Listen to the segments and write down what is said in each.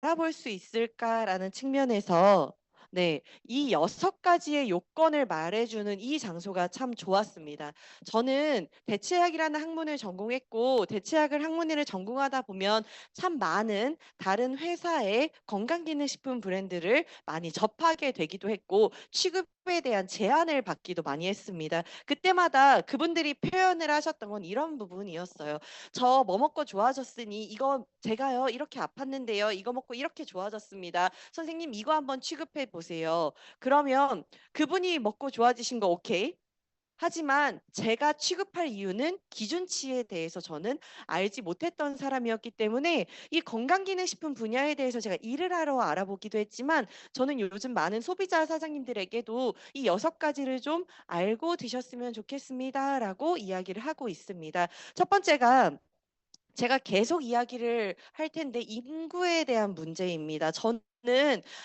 알아볼 수 있을까라는 측면에서 네, 이 6가지의 요건을 말해 주는 이 장소가 참 좋았습니다. 저는 대체학이라는 학문을 전공했고 대체학을 학문을 전공하다 보면 참 많은 다른 회사의 건강기능식품 브랜드를 많이 접하게 되기도 했고 취급에 대한 제안을 받기도 많이 했습니다. 그때마다 그분들이 표현을 하셨던 건 이런 부분이었어요. "저 뭐 먹고 좋아졌으니 이거 제가요 이렇게 아팠는데요. 이거 먹고 이렇게 좋아졌습니다. 선생님 이거 한번 취급해 보세요." 그러면 그분이 먹고 좋아지신 거 오케이. 하지만 제가 취급할 이유는 기준치에 대해서 저는 알지 못했던 사람이었기 때문에 이 건강기능식품 분야에 대해서 제가 일을 하러 알아보기도 했지만 저는 요즘 많은 소비자 사장님들에게도 이 6가지를 좀 알고 드셨으면 좋겠습니다라고 이야기를 하고 있습니다. 첫 번째가 제가 계속 이야기를 할 텐데 인구에 대한 문제입니다. 저는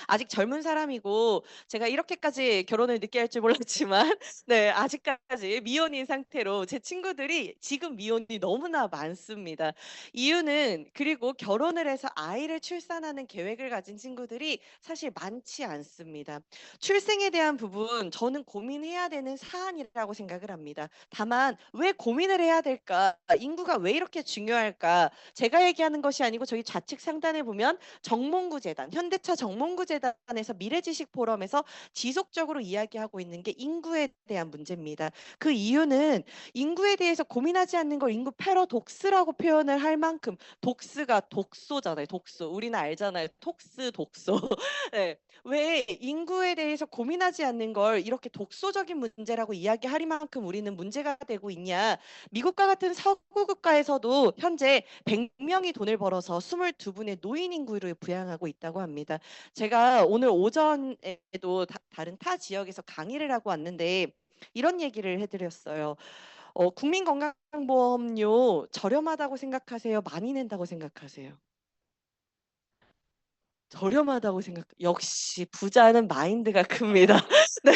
아직 젊은 사람이고 제가 이렇게까지 결혼을 늦게 할 줄 몰랐지만 네 아직까지 미혼인 상태로 제 친구들이 지금 미혼이 너무나 많습니다. 이유는 그리고 결혼을 해서 아이를 출산하는 계획을 가진 친구들이 사실 많지 않습니다. 출생에 대한 부분 저는 고민해야 되는 사안이라고 생각을 합니다. 다만 '왜 고민을 해야 될까? 인구가 왜 이렇게 중요할까?' 제가 얘기하는 것이 아니고 저희 좌측 상단에 보면 정몽구재단, 현대차 정몽구재단에서 미래지식 포럼에서 지속적으로 이야기하고 있는 게 인구에 대한 문제입니다. 그 이유는 인구에 대해서 고민하지 않는 걸 인구 패러독스라고 표현을 할 만큼 독스가 독소잖아요, 독소. 우리는 알잖아요. 톡스, 독소. 네. 왜 인구에 대해서 고민하지 않는 걸 이렇게 독소적인 문제라고 이야기하리만큼 우리는 문제가 되고 있냐. 미국과 같은 서구 국가에서도 현재 100명이 돈을 벌어서 22분의 노인 인구를 부양하고 있다고 합니다. 제가 오늘 오전에도 다른 타 지역에서 강의를 하고 왔는데 이런 얘기를 해 드렸어요. 국민건강보험료 저렴하다고 생각하세요? 많이 낸다고 생각하세요? 저렴하다고 생각 역시 부자는 마인드가 큽니다. 네.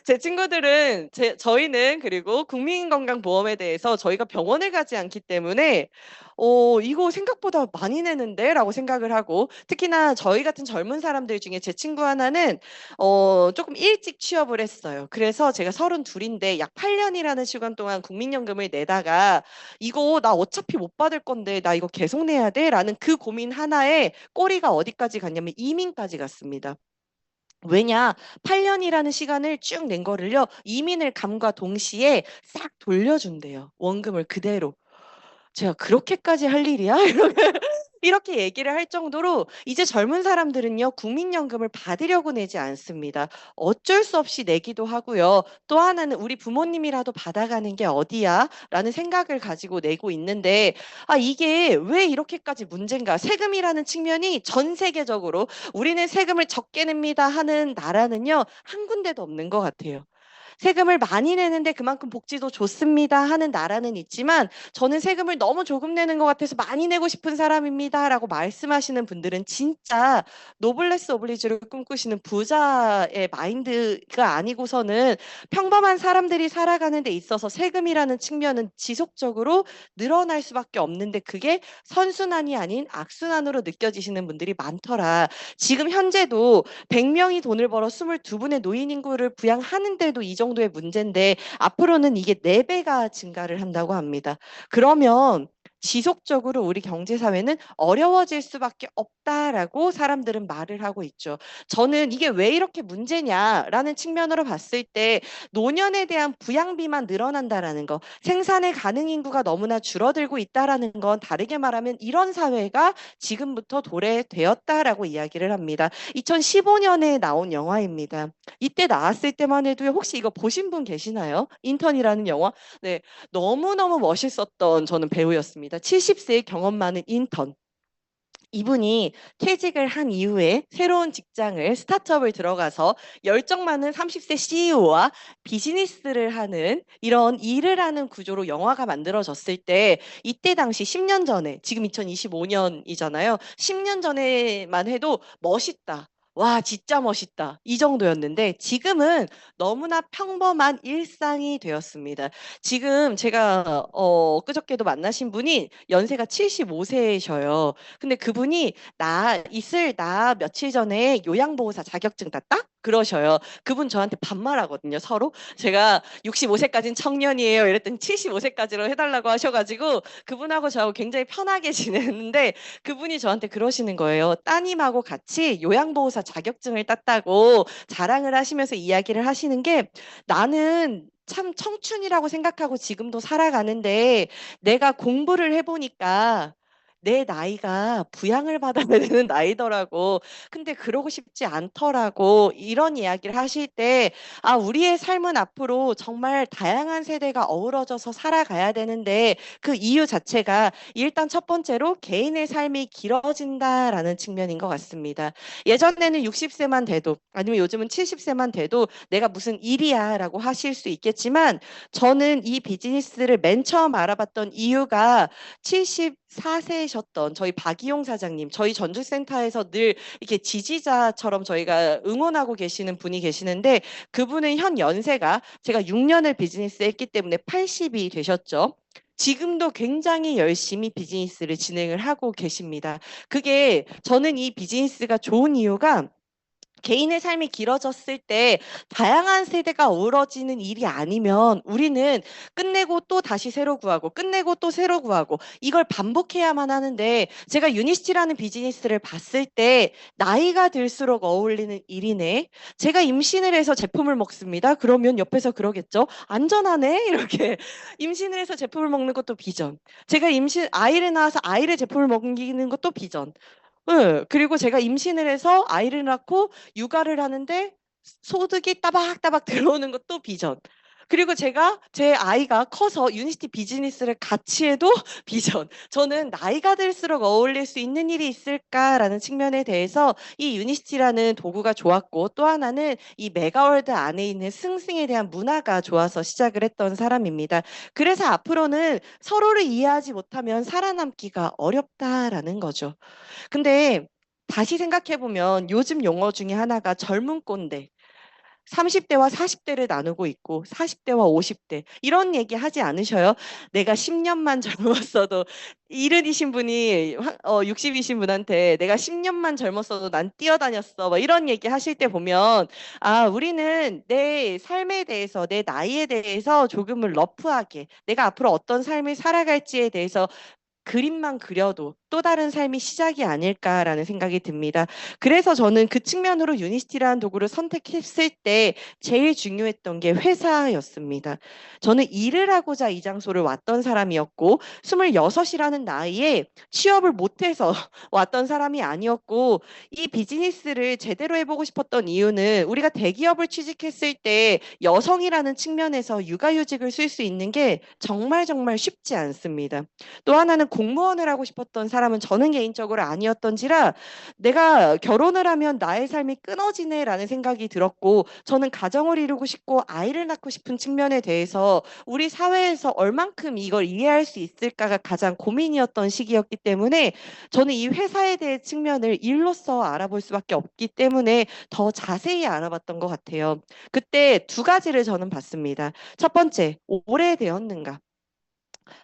제 친구들은 저희는 그리고 국민건강보험에 대해서 저희가 병원을 가지 않기 때문에 '이거 생각보다 많이 내는데?'라고 생각을 하고 특히나 저희 같은 젊은 사람들 중에 제 친구 하나는 쪼끔 일찍 취업을 했어요. 그래서 제가 32 인데 약 8 년이라는 시간 동안 국민연금을 내다가 '이거 나 어차피 못 받을 건데 나 이거 계속 내야 돼?'라는 그 고민 하나에 꼬리가 어디까지 갔냐면 이민까지 갔습니다. 왜냐 8 년이라는 시간을 쭉 낸 거를요 이민을 감과 동시에 싹 돌려준대요 원금을 그대로. 제가 '그렇게까지 할 일이야?' 이렇게 얘기를 할 정도로 이제 젊은 사람들은요 국민연금을 받으려고 내지 않습니다. 어쩔 수 없이 내기도 하고요. 또 하나는 '우리 부모님이라도 받아가는 게 어디야?'라는 생각을 가지고 내고 있는데 이게 왜 이렇게까지 문제인가. 세금이라는 측면이 전 세계적으로 '우리는 세금을 적게 냅니다.' 하는 나라는요 한 군데도 없는 것 같아요. 세금을 많이 내는데 그만큼 복지도 좋습니다 하는 나라는 있지만 저는 세금을 너무 조금 내는 것 같아서 많이 내고 싶은 사람입니다라고 말씀하시는 분들은 진짜 노블레스 오블리주를 꿈꾸시는 부자의 마인드가 아니고서는 평범한 사람들이 살아가는 데 있어서 세금이라는 측면은 지속적으로 늘어날 수밖에 없는데 그게 선순환이 아닌 악순환으로 느껴지시는 분들이 많더라. 지금 현재도 100 명이 돈을 벌어 22 분의 노인 인구를 부양하는데도 이 정도의 문제인데 앞으로는 이게 4 배가 증가를 한다고 합니다. 그러면 지속적으로 우리 경제 사회는 어려워질 수밖에 없다라고 사람들은 말을 하고 있죠. 저는 '이게 왜 이렇게 문제냐.'라는 측면으로 봤을 때 노년에 대한 부양비만 늘어난다라는 거, 생산의 가능 인구가 너무나 줄어들고 있다라는 건 다르게 말하면 이런 사회가 지금부터 도래되었다라고 이야기를 합니다. 2015 년에 나온 영화입니다. 이때 나왔을 때만 해도요 혹시 이거 보신 분 계시나요? 인턴이라는 영화? 네. 너무너무 멋있었던 저는 배우였습니다. 70 세의 경험 많은 인턴. 이분이 퇴직을 한 이후에 새로운 직장을 스타트업을 들어가서 열정 많은 30세 CEO와 비즈니스를 하는 이런 일을 하는 구조로 영화가 만들어졌을 때 이때 당시 10년 전에 지금 2025 년이잖아요. 10년 전에만 해도 '멋있다. 와, 진짜 멋있다. 이 정도였는데 지금은 너무나 평범한 일상이 되었습니다. 지금 제가 그저께도 만나신 분이 연세가 75세셔요. 근데 그분이 나 며칠 전에 요양보호사 자격증 땄다? 그러셔요. 그분 저한테 반말하거든요, 서로. 제가 65세까지는 청년이에요. 이랬더니 75세까지로 해달라고 하셔가지고 그분하고 저하고 굉장히 편하게 지냈는데 그분이 저한테 그러시는 거예요. 따님하고 같이 요양보호사 자격증을 땄다고 자랑을 하시면서 이야기를 하시는 게 나는 참 청춘이라고 생각하고 지금도 살아가는데 내가 공부를 해보니까 내 나이가 부양을 받아야 되는 나이더라고. 근데 그러고 싶지 않더라고. 이런 이야기를 하실 때, 아, 우리의 삶은 앞으로 정말 다양한 세대가 어우러져서 살아가야 되는데 그 이유 자체가 일단 첫 번째로 개인의 삶이 길어진다라는 측면인 것 같습니다. 예전에는 60세만 돼도 아니면 요즘은 70세만 돼도 내가 무슨 일이야라고 하실 수 있겠지만 저는 이 비즈니스를 맨 처음 알아봤던 이유가 74세셨던 저희 박이용 사장님, 저희 전주센터에서 늘 이렇게 지지자처럼 저희가 응원하고 계시는 분이 계시는데 그분은 현 연세가 제가 6년을 비즈니스 했기 때문에 80이 되셨죠. 지금도 굉장히 열심히 비즈니스를 진행을 하고 계십니다. 그게 저는 이 비즈니스가 좋은 이유가 개인의 삶이 길어졌을 때 다양한 세대가 어우러지는 일이 아니면 우리는 끝내고 또 다시 새로 구하고 끝내고 또 새로 구하고 이걸 반복해야만 하는데 제가 유니시티라는 비즈니스를 봤을 때 나이가 들수록 어울리는 일이네. 제가 임신을 해서 제품을 먹습니다. 그러면 옆에서 그러겠죠. 안전하네. 이렇게 임신을 해서 제품을 먹는 것도 비전. 제가 아이를 낳아서 아이를 제품을 먹이는 것도 비전. 예. 그리고 제가 임신을 해서 아이를 낳고 육아를 하는데 소득이 따박따박 들어오는 것도 비전. 그리고 제가 제 아이가 커서 유니시티 비즈니스를 같이 해도 비전. 저는 '나이가 들수록 어울릴 수 있는 일이 있을까?'라는 측면에 대해서 이 유니시티라는 도구가 좋았고 또 하나는 이 메가월드 안에 있는 승승에 대한 문화가 좋아서 시작을 했던 사람입니다. 그래서 앞으로는 '서로를 이해하지 못하면 살아남기가 어렵다.'라는 거죠. 근데 다시 생각해 보면 요즘 용어 중에 하나가 젊은 꼰대. 30대와 40대를 나누고 있고 40대와 50대 이런 얘기 하지 않으셔요? 내가 10년만 젊었어도 이른이신 분이 60이신 분한테 내가 10년만 젊었어도 난 뛰어다녔어. 뭐 이런 얘기 하실 때 보면 아, 우리는 내 삶에 대해서 내 나이에 대해서 조금은 러프하게 내가 앞으로 어떤 삶을 살아갈지에 대해서 그림만 그려도 또 다른 삶이 시작이 아닐까라는 생각이 듭니다. 그래서 저는 그 측면으로 유니시티라는 도구를 선택했을 때 제일 중요했던 게 회사였습니다. 저는 일을 하고자 이 장소를 왔던 사람이었고 26이라는 나이에 취업을 못해서 왔던 사람이 아니었고 이 비즈니스를 제대로 해보고 싶었던 이유는 우리가 대기업을 취직했을 때 여성이라는 측면에서 육아휴직을 쓸 수 있는 게 정말 정말 쉽지 않습니다. 또 하나는 공무원을 하고 싶었던 사람은 저는 개인적으로 아니었던지라 내가 결혼을 하면 나의 삶이 끊어지네라는 생각이 들었고 저는 가정을 이루고 싶고 아이를 낳고 싶은 측면에 대해서 우리 사회에서 얼만큼 이걸 이해할 수 있을까가 가장 고민이었던 시기였기 때문에 저는 이 회사에 대해 측면을 일로서 알아볼 수밖에 없기 때문에 더 자세히 알아봤던 것 같아요. 그때 두 가지를 저는 봤습니다. 첫 번째, 오래되었는가?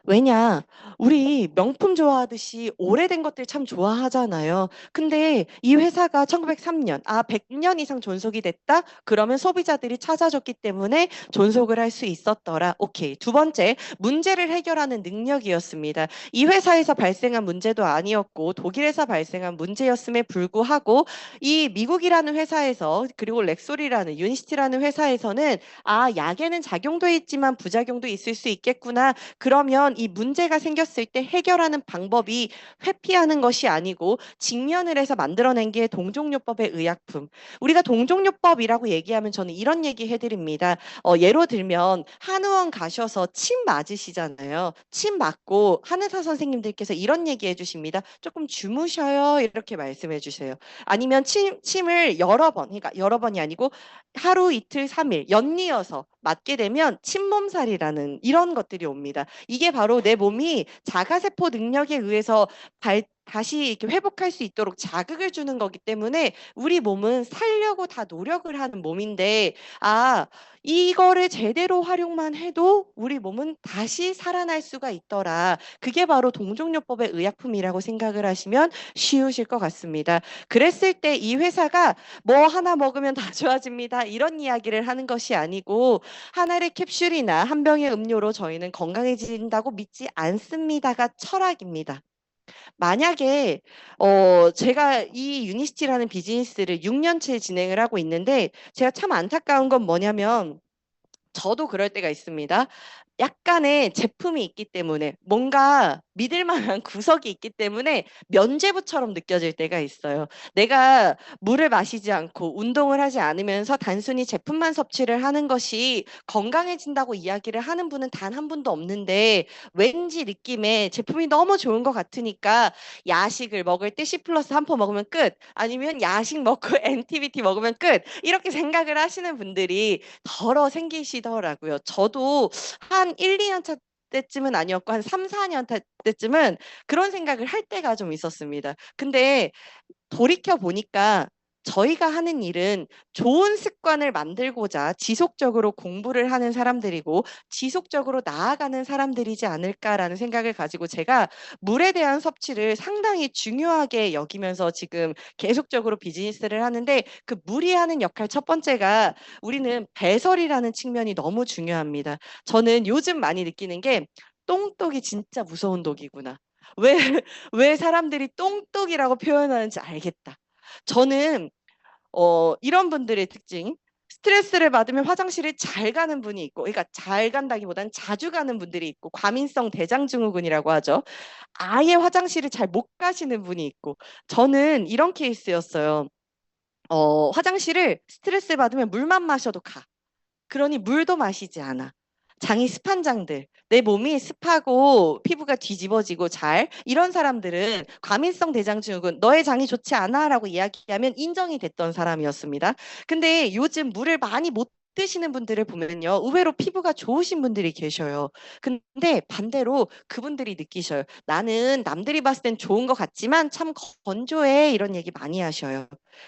왜냐, 우리 명품 좋아하듯이 오래된 것들 참 좋아하잖아요. 근데 이 회사가 1903년, 100년 이상 존속이 됐다? 그러면 소비자들이 찾아줬기 때문에 존속을 할 수 있었더라. 오케이. 두 번째, 문제를 해결하는 능력이었습니다. 이 회사에서 발생한 문제도 아니었고, 독일에서 발생한 문제였음에 불구하고, 이 미국이라는 회사에서, 그리고 렉솔이라는, 유니시티라는 회사에서는, 약에는 작용도 있지만 부작용도 있을 수 있겠구나. 그러면 이 문제가 생겼을 때 해결하는 방법이 회피하는 것이 아니고 직면을 해서 만들어낸 게 동종요법의 의약품. 우리가 동종요법이라고 얘기하면 저는 이런 얘기 해드립니다. 예로 들면 한의원 가셔서 침 맞으시잖아요. 침 맞고 한의사 선생님들께서 이런 얘기 해주십니다. 조금 주무셔요. 이렇게 말씀해 주세요. 아니면 침을 여러 번, 그러니까 여러 번이 아니고 하루, 이틀, 3일 연이어서 맞게 되면 침몸살이라는 이런 것들이 옵니다. 이게 바로 내 몸이 자가세포 능력에 의해서 다시 이렇게 회복할 수 있도록 자극을 주는 거기 때문에 우리 몸은 살려고 다 노력을 하는 몸인데, 아, 이거를 제대로 활용만 해도 우리 몸은 다시 살아날 수가 있더라. 그게 바로 동종요법의 의약품이라고 생각을 하시면 쉬우실 것 같습니다. 그랬을 때 이 회사가 뭐 하나 먹으면 다 좋아집니다, 이런 이야기를 하는 것이 아니고, 하나의 캡슐이나 한 병의 음료로 저희는 건강해진다고 믿지 않습니다가 철학입니다. 만약에 제가 이 유니스티라는 비즈니스를 6년째 진행을 하고 있는데, 제가 참 안타까운 건 뭐냐면, 저도 그럴 때가 있습니다. 약간의 제품이 있기 때문에, 뭔가 믿을 만한 구석이 있기 때문에 면죄부처럼 느껴질 때가 있어요. 내가 물을 마시지 않고 운동을 하지 않으면서 단순히 제품만 섭취를 하는 것이 건강해진다고 이야기를 하는 분은 단 한 분도 없는데, 왠지 느낌에 제품이 너무 좋은 것 같으니까 야식을 먹을 때 C 플러스 한 포 먹으면 끝, 아니면 야식 먹고 NTBT 먹으면 끝, 이렇게 생각을 하시는 분들이 덜어 생기시더라고요. 저도 한 1-2년 차 때쯤은 아니었고 한 3-4년 때쯤은 그런 생각을 할 때가 좀 있었습니다. 근데 돌이켜 보니까 저희가 하는 일은 좋은 습관을 만들고자 지속적으로 공부를 하는 사람들이고 지속적으로 나아가는 사람들이지 않을까라는 생각을 가지고, 제가 물에 대한 섭취를 상당히 중요하게 여기면서 지금 계속적으로 비즈니스를 하는데, 그 물이 하는 역할 첫 번째가, 우리는 배설이라는 측면이 너무 중요합니다. 저는 요즘 많이 느끼는 게, 똥독이 진짜 무서운 독이구나. 왜 왜 사람들이 똥독이라고 표현하는지 알겠다. 저는 이런 분들의 특징, 스트레스를 받으면 화장실을 잘 가는 분이 있고, 그러니까 잘 간다기보다는 자주 가는 분들이 있고, 과민성 대장증후군이라고 하죠. 아예 화장실을 잘 못 가시는 분이 있고, 저는 이런 케이스였어요. 화장실을 스트레스 받으면 물만 마셔도 가. 그러니 물도 마시지 않아. 장이 습한 장들, 내 몸이 습하고 피부가 뒤집어지고 잘, 이런 사람들은 과민성 대장증후군, 너의 장이 좋지 않아라고 이야기하면 인정이 됐던 사람이었습니다. 근데 요즘 물을 많이 못 드시는 분들을 보면요, 의외로 피부가 좋으신 분들이 계셔요. 근데 반대로 그분들이 느끼셔요. 나는 남들이 봤을 땐 좋은 것 같지만 참 건조해, 이런 얘기 많이 하셔요.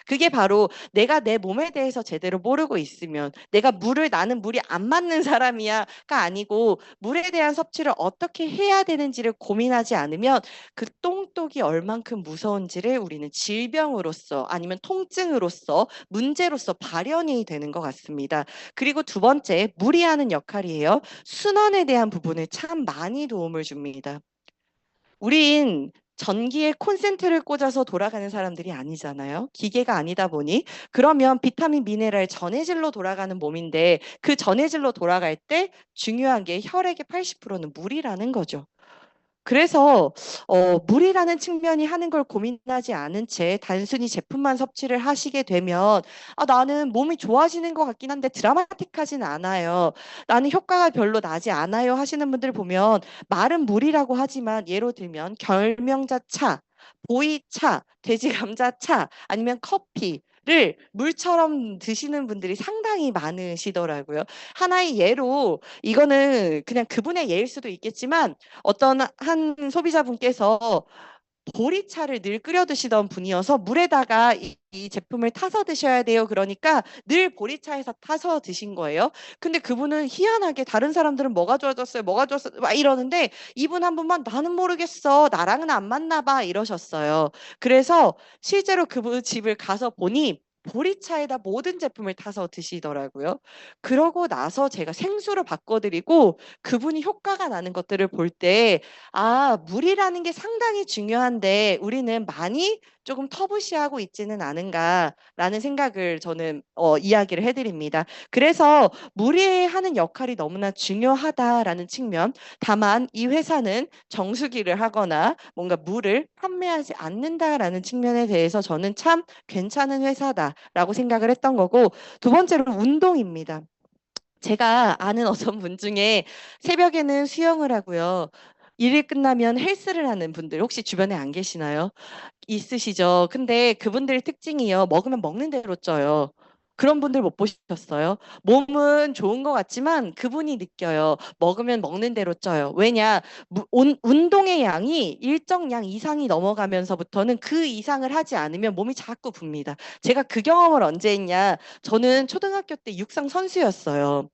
그게 바로 내가 내 몸에 대해서 제대로 모르고 있으면, 내가 나는 물이 안 맞는 사람이야가 아니고, 물에 대한 섭취를 어떻게 해야 되는지를 고민하지 않으면 그 똥독이 얼만큼 무서운지를 우리는 질병으로서 아니면 통증으로서 문제로서 발현이 되는 것 같습니다. 그리고 두 번째, 물이 하는 역할이에요. 순환에 대한 부분을 참 많이 도움을 줍니다. 우린 전기에 콘센트를 꽂아서 돌아가는 사람들이 아니잖아요. 기계가 아니다 보니. 그러면 비타민, 미네랄, 전해질로 돌아가는 몸인데, 그 전해질로 돌아갈 때 중요한 게 혈액의 80%는 물이라는 거죠. 그래서 물이라는 측면이 하는 걸 고민하지 않은 채 단순히 제품만 섭취를 하시게 되면, 나는 몸이 좋아지는 것 같긴 한데 드라마틱하진 않아요, 나는 효과가 별로 나지 않아요 하시는 분들 보면, 말은 물이라고 하지만 예로 들면 결명자차, 보이차, 돼지감자차, 아니면 커피를 물처럼 드시는 분들이 상당히 많으시더라고요. 하나의 예로, 이거는 그냥 그분의 예일 수도 있겠지만, 어떤 한 소비자분께서 보리차를 늘 끓여 드시던 분이어서 물에다가 이 제품을 타서 드셔야 돼요, 그러니까 늘 보리차에서 타서 드신 거예요. 근데 그분은 희한하게, 다른 사람들은 뭐가 좋아졌어요, 뭐가 좋았어요 막 이러는데, 이분 한 분만 나는 모르겠어, 나랑은 안 맞나 봐, 이러셨어요. 그래서 실제로 그분 집을 가서 보니 보리차에다 모든 제품을 타서 드시더라고요. 그러고 나서 제가 생수로 바꿔드리고 그분이 효과가 나는 것들을 볼 때, 물이라는 게 상당히 중요한데 우리는 많이 조금 터부시하고 있지는 않은가라는 생각을 저는 이야기를 해드립니다. 그래서 물이 하는 역할이 너무나 중요하다라는 측면, 다만 이 회사는 정수기를 하거나 뭔가 물을 판매하지 않는다라는 측면에 대해서 저는 참 괜찮은 회사다라고 생각을 했던 거고, 두 번째로 운동입니다. 제가 아는 어떤 분 중에 새벽에는 수영을 하고요, 일이 끝나면 헬스를 하는 분들 혹시 주변에 안 계시나요? 있으시죠? 근데 그분들 특징이요, 먹으면 먹는 대로 쪄요. 그런 분들 못 보셨어요? 몸은 좋은 것 같지만 그분이 느껴요. 먹으면 먹는 대로 쪄요. 왜냐? 운동의 양이 일정 양 이상이 넘어가면서부터는 그 이상을 하지 않으면 몸이 자꾸 붑니다. 제가 그 경험을 언제 했냐? 저는 초등학교 때 육상 선수였어요.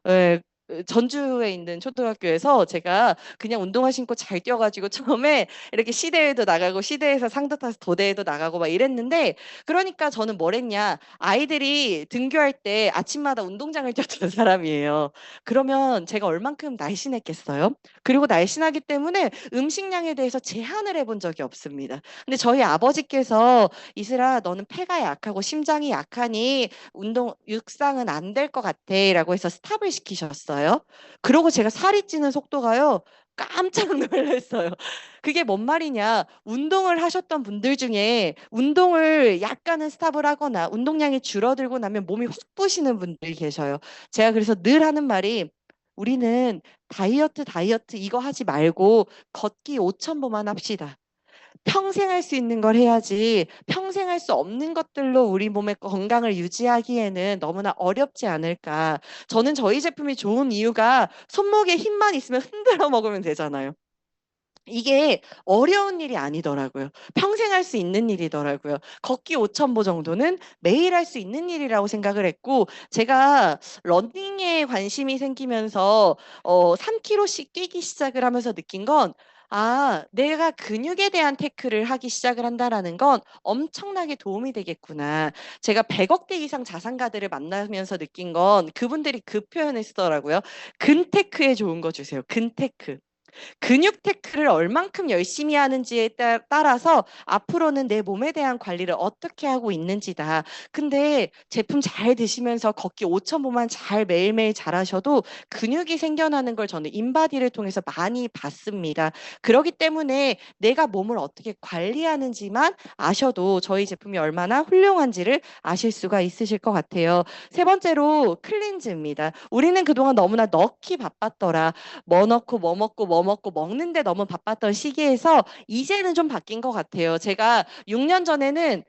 예, 전주에 있는 초등학교에서 제가 그냥 운동화 신고 잘 뛰어가지고 처음에 이렇게 시대회도 나가고 시대에서 상도 타서 도대회도 나가고 막 이랬는데, 그러니까 저는 뭘 했냐, 아이들이 등교할 때 아침마다 운동장을 뛰었던 사람이에요. 그러면 제가 얼만큼 날씬했겠어요? 그리고 날씬하기 때문에 음식량에 대해서 제한을 해본 적이 없습니다. 근데 저희 아버지께서 이슬아 너는 폐가 약하고 심장이 약하니 육상은 안 될 것 같아 라고 해서 스탑을 시키셨어요. 그러고 제가 살이 찌는 속도가요, 깜짝 놀랐어요. 그게 뭔 말이냐. 운동을 하셨던 분들 중에 운동을 약간은 스탑을 하거나 운동량이 줄어들고 나면 몸이 확 부시는 분들이 계셔요. 제가 그래서 늘 하는 말이, 우리는 다이어트 이거 하지 말고 걷기 5,000보만 합시다. 평생 할 수 있는 걸 해야지, 평생 할 수 없는 것들로 우리 몸의 건강을 유지하기에는 너무나 어렵지 않을까. 저는 저희 제품이 좋은 이유가 손목에 힘만 있으면 흔들어 먹으면 되잖아요. 이게 어려운 일이 아니더라고요. 평생 할 수 있는 일이더라고요. 걷기 5,000보 정도는 매일 할 수 있는 일이라고 생각을 했고, 제가 러닝에 관심이 생기면서 3km씩 뛰기 시작을 하면서 느낀 건, 아, 내가 근육에 대한 태클을 하기 시작을 한다라는 건 엄청나게 도움이 되겠구나. 제가 100억대 이상 자산가들을 만나면서 느낀 건 그분들이 그 표현을 쓰더라고요. 근테크에 좋은 거 주세요. 근테크. 근육 테크를 얼만큼 열심히 하는지에 따라서 앞으로는 내 몸에 대한 관리를 어떻게 하고 있는지다. 근데 제품 잘 드시면서 걷기 5,000보만 잘 매일매일 잘하셔도 근육이 생겨나는 걸 저는 인바디를 통해서 많이 봤습니다. 그렇기 때문에 내가 몸을 어떻게 관리하는지만 아셔도 저희 제품이 얼마나 훌륭한지를 아실 수가 있으실 것 같아요. 세 번째로 클린즈입니다. 우리는 그동안 너무나 넣기 바빴더라. 뭐 넣고 뭐 먹고 뭐 먹고 먹는데 너무 바빴던 시기에서 이제는 좀 바뀐 것 같아요. 제가 6년 전에는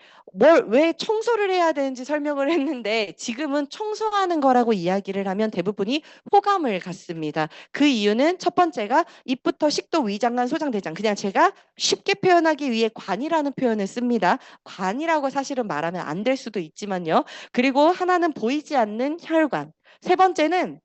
왜 청소를 해야 되는지 설명을 했는데 지금은 청소하는 거라고 이야기를 하면 대부분이 호감을 갖습니다. 그 이유는 첫 번째가 입부터 식도, 위장관, 소장, 대장, 그냥 제가 쉽게 표현하기 위해 관이라는 표현을 씁니다. 관이라고 사실은 말하면 안 될 수도 있지만요. 그리고 하나는 보이지 않는 혈관. 세 번째는,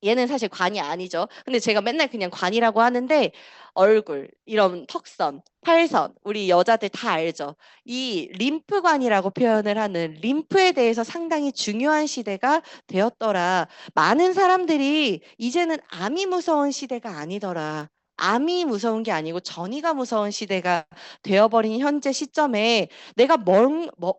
얘는 사실 관이 아니죠. 근데 제가 맨날 그냥 관이라고 하는데, 얼굴, 이런 턱선, 팔선, 우리 여자들 다 알죠. 이 림프관이라고 표현을 하는 림프에 대해서 상당히 중요한 시대가 되었더라. 많은 사람들이 이제는 암이 무서운 시대가 아니더라. 암이 무서운 게 아니고 전이가 무서운 시대가 되어버린 현재 시점에 내가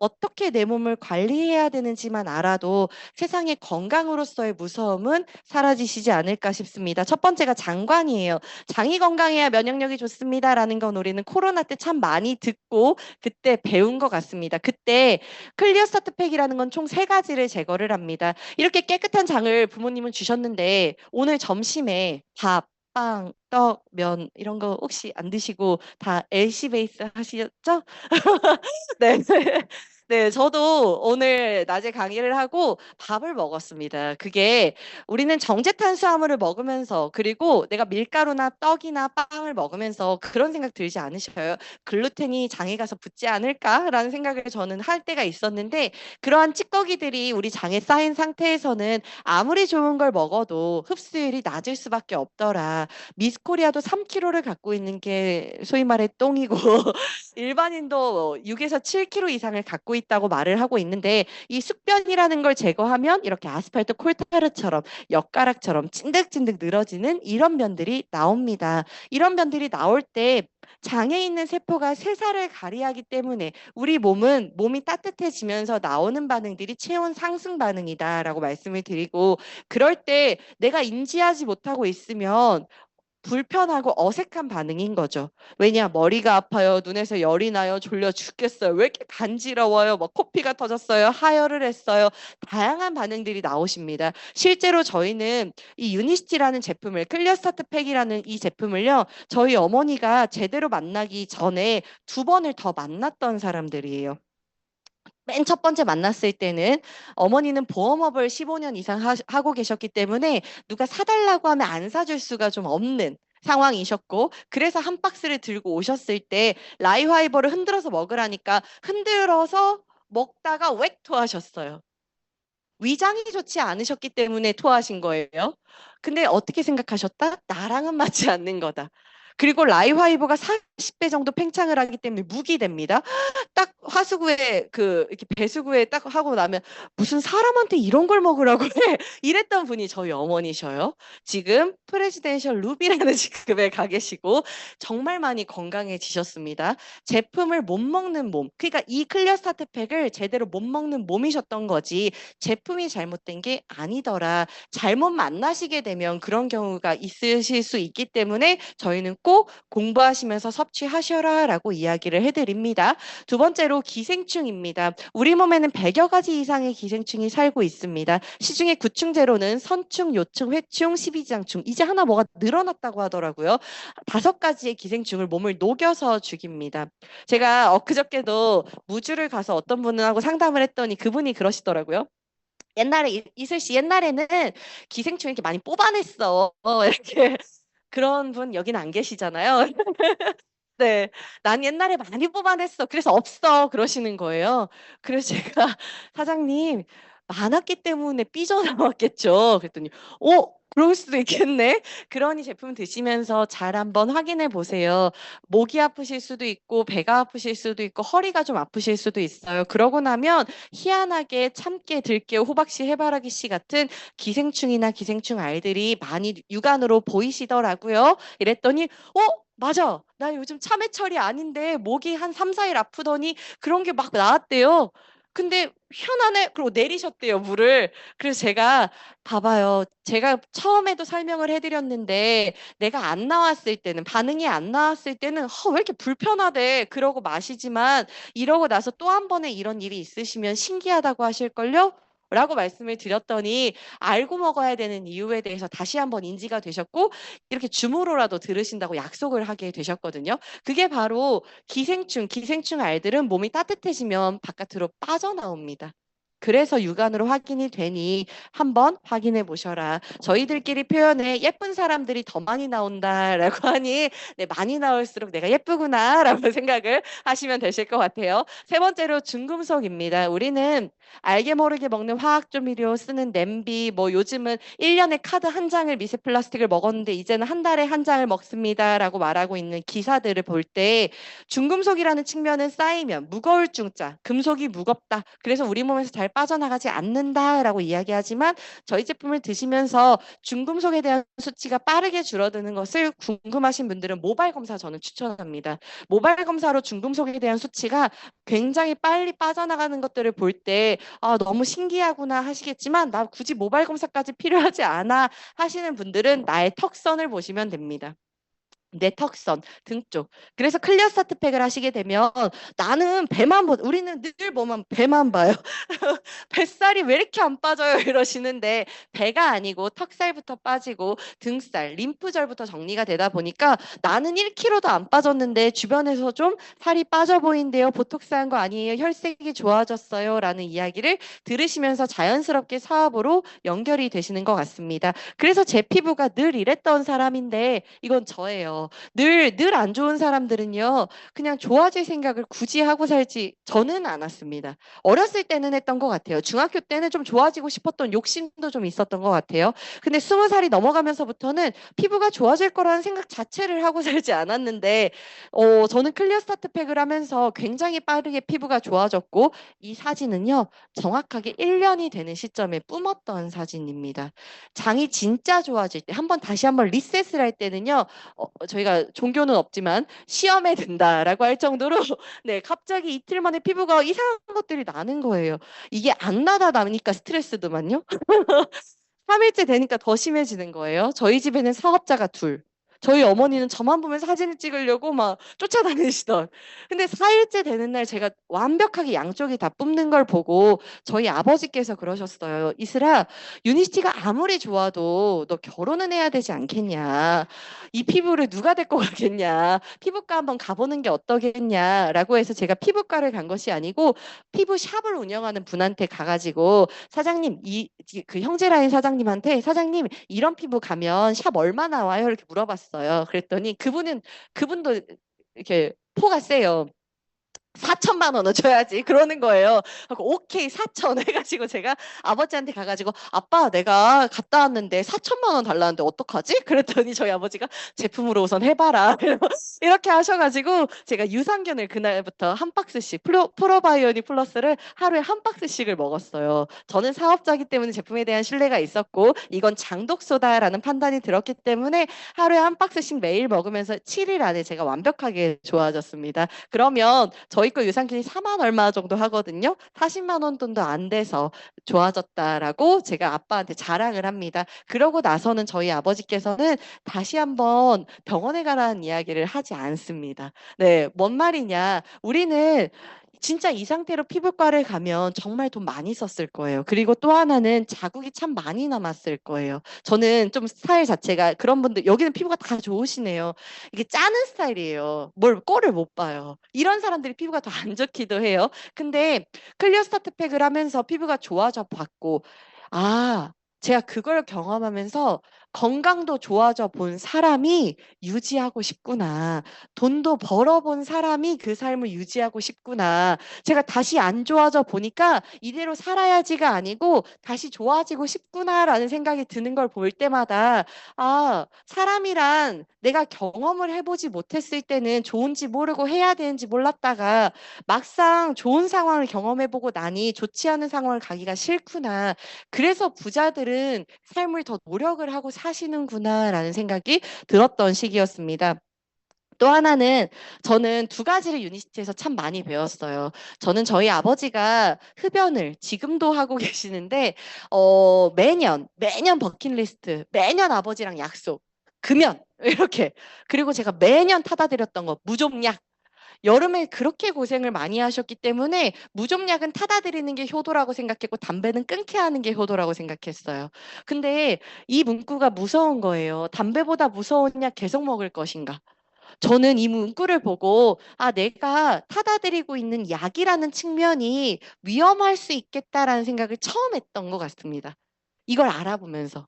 어떻게 내 몸을 관리해야 되는지만 알아도 세상의 건강으로서의 무서움은 사라지시지 않을까 싶습니다. 첫 번째가 장관이에요. 장이 건강해야 면역력이 좋습니다라는 건 우리는 코로나 때 참 많이 듣고 그때 배운 것 같습니다. 그때 클리어 스타트 팩이라는 건 총 3가지를 제거를 합니다. 이렇게 깨끗한 장을 부모님은 주셨는데 오늘 점심에 밥, 빵, 떡, 면 이런 거 혹시 안 드시고 다 LC 베이스 하시죠? 네. 네, 저도 오늘 낮에 강의를 하고 밥을 먹었습니다. 그게 우리는 정제탄수화물을 먹으면서, 그리고 내가 밀가루나 떡이나 빵을 먹으면서 그런 생각 들지 않으셔요? 글루텐이 장에 가서 붙지 않을까라는 생각을 저는 할 때가 있었는데, 그러한 찌꺼기들이 우리 장에 쌓인 상태에서는 아무리 좋은 걸 먹어도 흡수율이 낮을 수밖에 없더라. 미스코리아도 3kg를 갖고 있는 게 소위 말해 똥이고 일반인도 6에서 7kg 이상을 갖고 있다고 말을 하고 있는데, 이 숙변이라는 걸 제거하면 이렇게 아스팔트 콜타르처럼 엿가락처럼 찐득찐득 늘어지는 이런 면들이 나옵니다. 이런 면들이 나올 때 장에 있는 세포가 세살을 가리하기 때문에 우리 몸이 따뜻해지면서 나오는 반응들이 체온 상승 반응이다라고 말씀을 드리고, 그럴 때 내가 인지하지 못하고 있으면 불편하고 어색한 반응인 거죠. 왜냐, 머리가 아파요, 눈에서 열이 나요, 졸려 죽겠어요, 왜 이렇게 간지러워요, 뭐 코피가 터졌어요, 하혈을 했어요. 다양한 반응들이 나오십니다. 실제로 저희는 이 유니시티라는 제품을, 클리어 스타트 팩이라는 이 제품을요, 저희 어머니가 제대로 만나기 전에 2번을 더 만났던 사람들이에요. 맨 첫 번째 만났을 때는 어머니는 보험업을 15년 이상 하고 계셨기 때문에 누가 사달라고 하면 안 사줄 수가 좀 없는 상황이셨고, 그래서 한 박스를 들고 오셨을 때 라이화이버를 흔들어서 먹으라니까 흔들어서 먹다가 웩 토하셨어요. 위장이 좋지 않으셨기 때문에 토하신 거예요. 근데 어떻게 생각하셨다? 나랑은 맞지 않는 거다. 그리고 라이화이버가 40배 정도 팽창을 하기 때문에 무기 됩니다. 딱 화수구에 이렇게 배수구에 딱 하고 나면 무슨 사람한테 이런 걸 먹으라고 해 이랬던 분이 저희 어머니셔요. 지금 프레지덴셜 루비라는 직급에 가 계시고 정말 많이 건강해지셨습니다. 제품을 못 먹는 몸, 그러니까 이 클리어 스타트 팩을 제대로 못 먹는 몸이셨던 거지 제품이 잘못된 게 아니더라. 잘못 만나시게 되면 그런 경우가 있으실 수 있기 때문에 저희는 꼭 공부하시면서 섭취하셔라라고 이야기를 해드립니다. 두 번째로 기생충입니다. 우리 몸에는 100여 가지 이상의 기생충이 살고 있습니다. 시중에 구충제로는 선충, 요충, 회충, 십이지장충, 이제 하나 뭐가 늘어났다고 하더라고요. 5가지의 기생충을 몸을 녹여서 죽입니다. 제가 엊그저께도 무주를 가서 어떤 분하고 상담을 했더니 그분이 그러시더라고요. 옛날에 이슬 씨 옛날에는 기생충 이렇게 많이 뽑아냈어. 이렇게 그런 분 여기는 안 계시잖아요. 네. "난 옛날에 많이 뽑아냈어. 그래서 없어." 그러시는 거예요. 그래서 제가 "사장님 많았기 때문에 삐져나왔겠죠." 그랬더니 그럴 수도 있겠네." 그러니 제품 드시면서 잘 한번 확인해 보세요. 목이 아프실 수도 있고 배가 아프실 수도 있고 허리가 좀 아프실 수도 있어요. 그러고 나면 희한하게 참깨, 들깨, 호박씨, 해바라기 씨 같은 기생충이나 기생충 알들이 많이 육안으로 보이시더라고요. 이랬더니 맞아. 나 요즘 참외철이 아닌데 목이 한 3-4일 아프더니 그런 게 막 나왔대요. 근데 희한하네. 그러고 내리셨대요, 물을. 그래서 제가 봐봐요. 제가 처음에도 설명을 해 드렸는데 내가 안 나왔을 때는 반응이 안 나왔을 때는 왜 이렇게 불편하대." 그러고 마시지만 이러고 나서 또 한 번에 이런 일이 있으시면 신기하다고 하실걸요? 라고 말씀을 드렸더니 알고 먹어야 되는 이유에 대해서 다시 한번 인지가 되셨고 이렇게 줌으로라도 들으신다고 약속을 하게 되셨거든요. 그게 바로 기생충 알들은 몸이 따뜻해지면 바깥으로 빠져나옵니다. 그래서 육안으로 확인이 되니 한번 확인해 보셔라. 저희들끼리 표현에 "예쁜 사람들이 더 많이 나온다."라고 하니 네, 많이 나올수록 '내가 예쁘구나.'라고 생각을 하시면 되실 것 같아요. 세 번째로 중금속입니다. 우리는 알게 모르게 먹는 화학 조미료 쓰는 냄비, 뭐 요즘은 1 년에 카드 한 장을 미세 플라스틱을 먹었는데 이제는 한 달에 한 장을 먹습니다라고 말하고 있는 기사들을 볼 때 중금속이라는 측면은 쌓이면 무거울 중자, 금속이 무겁다. 그래서 우리 몸에서 잘 빠져나가지 않는다라고 이야기하지만 저희 제품을 드시면서 중금속에 대한 수치가 빠르게 줄어드는 것을 궁금하신 분들은 모발 검사 저는 추천합니다. 모발 검사로 중금속에 대한 수치가 굉장히 빨리 빠져나가는 것들을 볼 때 너무 신기하구나 하시겠지만 나 굳이 모발 검사까지 필요하지 않아 하시는 분들은 나의 턱선을 보시면 됩니다. 내 턱선, 등 쪽. 그래서 클리어 스타트 팩을 하시게 되면 나는 배만 우리는 늘 보면 배만 봐요. "뱃살이 왜 이렇게 안 빠져요?" 이러시는데 배가 아니고 턱살부터 빠지고 등살, 림프절부터 정리가 되다 보니까 "나는 1kg도 안 빠졌는데 주변에서 좀 살이 빠져 보인대요. 보톡스 한 거 아니에요? 혈색이 좋아졌어요."라는 이야기를 들으시면서 자연스럽게 사업으로 연결이 되시는 것 같습니다. 그래서 제 피부가 늘 이랬던 사람인데 이건 저예요. 늘 안 좋은 사람들은요. 그냥 좋아질 생각을 굳이 하고 살지 저는 않았습니다. 어렸을 때는 했던 것 같아요. 중학교 때는 좀 좋아지고 싶었던 욕심도 좀 있었던 것 같아요. 근데 20살이 넘어가면서부터는 피부가 좋아질 거라는 생각 자체를 하고 살지 않았는데 저는 클리어 스타트 팩을 하면서 굉장히 빠르게 피부가 좋아졌고 이 사진은요. 정확하게 1 년이 되는 시점에 뿜었던 사진입니다. 장이 진짜 좋아질 때 다시 한번 리셋을 할 때는요. 저희가 종교는 없지만 "시험에 든다."라고 할 정도로 네, 갑자기 이틀 만에 피부가 이상한 것들이 나는 거예요. 이게 안 나다 나니까 스트레스더만요. 3 일째 되니까 더 심해지는 거예요. 저희 집에는 사업자가 둘. 저희 어머니는 저만 보면 사진을 찍으려고 막 쫓아다니시던. 근데 4일째 되는 날 제가 완벽하게 양쪽이 다 뿜는 걸 보고 저희 아버지께서 그러셨어요. 이슬아, 유니시티가 아무리 좋아도 너 결혼은 해야 되지 않겠냐. 이 피부를 누가 데리고 가겠냐. 피부과 한번 가보는 게 어떠겠냐라고 해서 제가 피부과를 간 것이 아니고 피부 샵을 운영하는 분한테 가가지고 사장님, 그 형제라인 사장님한테 사장님 이런 피부 가면 샵 얼마 나와요? 이렇게 물어봤어요. 그랬더니 그분도 이렇게 포가 세요. 4천만 원은 줘야지 그러는 거예요. 하고 오케이 4천 해가지고 제가 아버지한테 가가지고 아빠 내가 갔다 왔는데 4천만 원 달라는데 어떡하지? 그랬더니 저희 아버지가 제품으로 우선 해봐라 이렇게 하셔가지고 제가 유산균을 그날부터 한 박스씩 프로바이오닉 플러스를 하루에 한 박스씩을 먹었어요. 저는 사업자이기 때문에 제품에 대한 신뢰가 있었고 이건 장독소다라는 판단이 들었기 때문에 하루에 한 박스씩 매일 먹으면서 7일 안에 제가 완벽하게 좋아졌습니다. 그러면 저희 거 유산균이 4만 얼마 정도 하거든요. 40만 원 돈도 안 돼서 좋아졌다라고 제가 아빠한테 자랑을 합니다. 그러고 나서는 저희 아버지께서는 다시 한번 병원에 가라는 이야기를 하지 않습니다. 네, 뭔 말이냐. 우리는 진짜 이 상태로 피부과를 가면 정말 돈 많이 썼을 거예요. 그리고 또 하나는 자국이 참 많이 남았을 거예요. 저는 좀 스타일 자체가 그런 분들, 여기는 피부가 다 좋으시네요. 이게 짜는 스타일이에요. 뭘 꼴을 못 봐요. 이런 사람들이 피부가 더 안 좋기도 해요. 근데 클리어 스타트 팩을 하면서 피부가 좋아져 봤고, 아, 제가 그걸 경험하면서 건강도 좋아져 본 사람이 유지하고 싶구나. 돈도 벌어본 사람이 그 삶을 유지하고 싶구나. 제가 다시 안 좋아져 보니까 이대로 살아야지가 아니고 다시 좋아지고 싶구나라는 생각이 드는 걸 볼 때마다 아, 사람이란 내가 경험을 해보지 못했을 때는 좋은지 모르고 해야 되는지 몰랐다가 막상 좋은 상황을 경험해보고 나니 좋지 않은 상황을 가기가 싫구나. 그래서 부자들은 삶을 더 노력을 하고 사시는구나라는 생각이 들었던 시기였습니다. 또 하나는 저는 두 가지를 유니시티에서 참 많이 배웠어요. 저는 저희 아버지가 흡연을 지금도 하고 계시는데 매년 버킷리스트, 매년 아버지랑 약속, 금연 이렇게 그리고 제가 매년 타다 드렸던 거 무좀약. 여름에 그렇게 고생을 많이 하셨기 때문에 무좀약은 타다 드리는 게 효도라고 생각했고 담배는 끊게 하는 게 효도라고 생각했어요. 근데 이 문구가 무서운 거예요. 담배보다 무서운 약 계속 먹을 것인가? 저는 이 문구를 보고 아, 내가 타다 드리고 있는 약이라는 측면이 위험할 수 있겠다라는 생각을 처음 했던 것 같습니다. 이걸 알아보면서.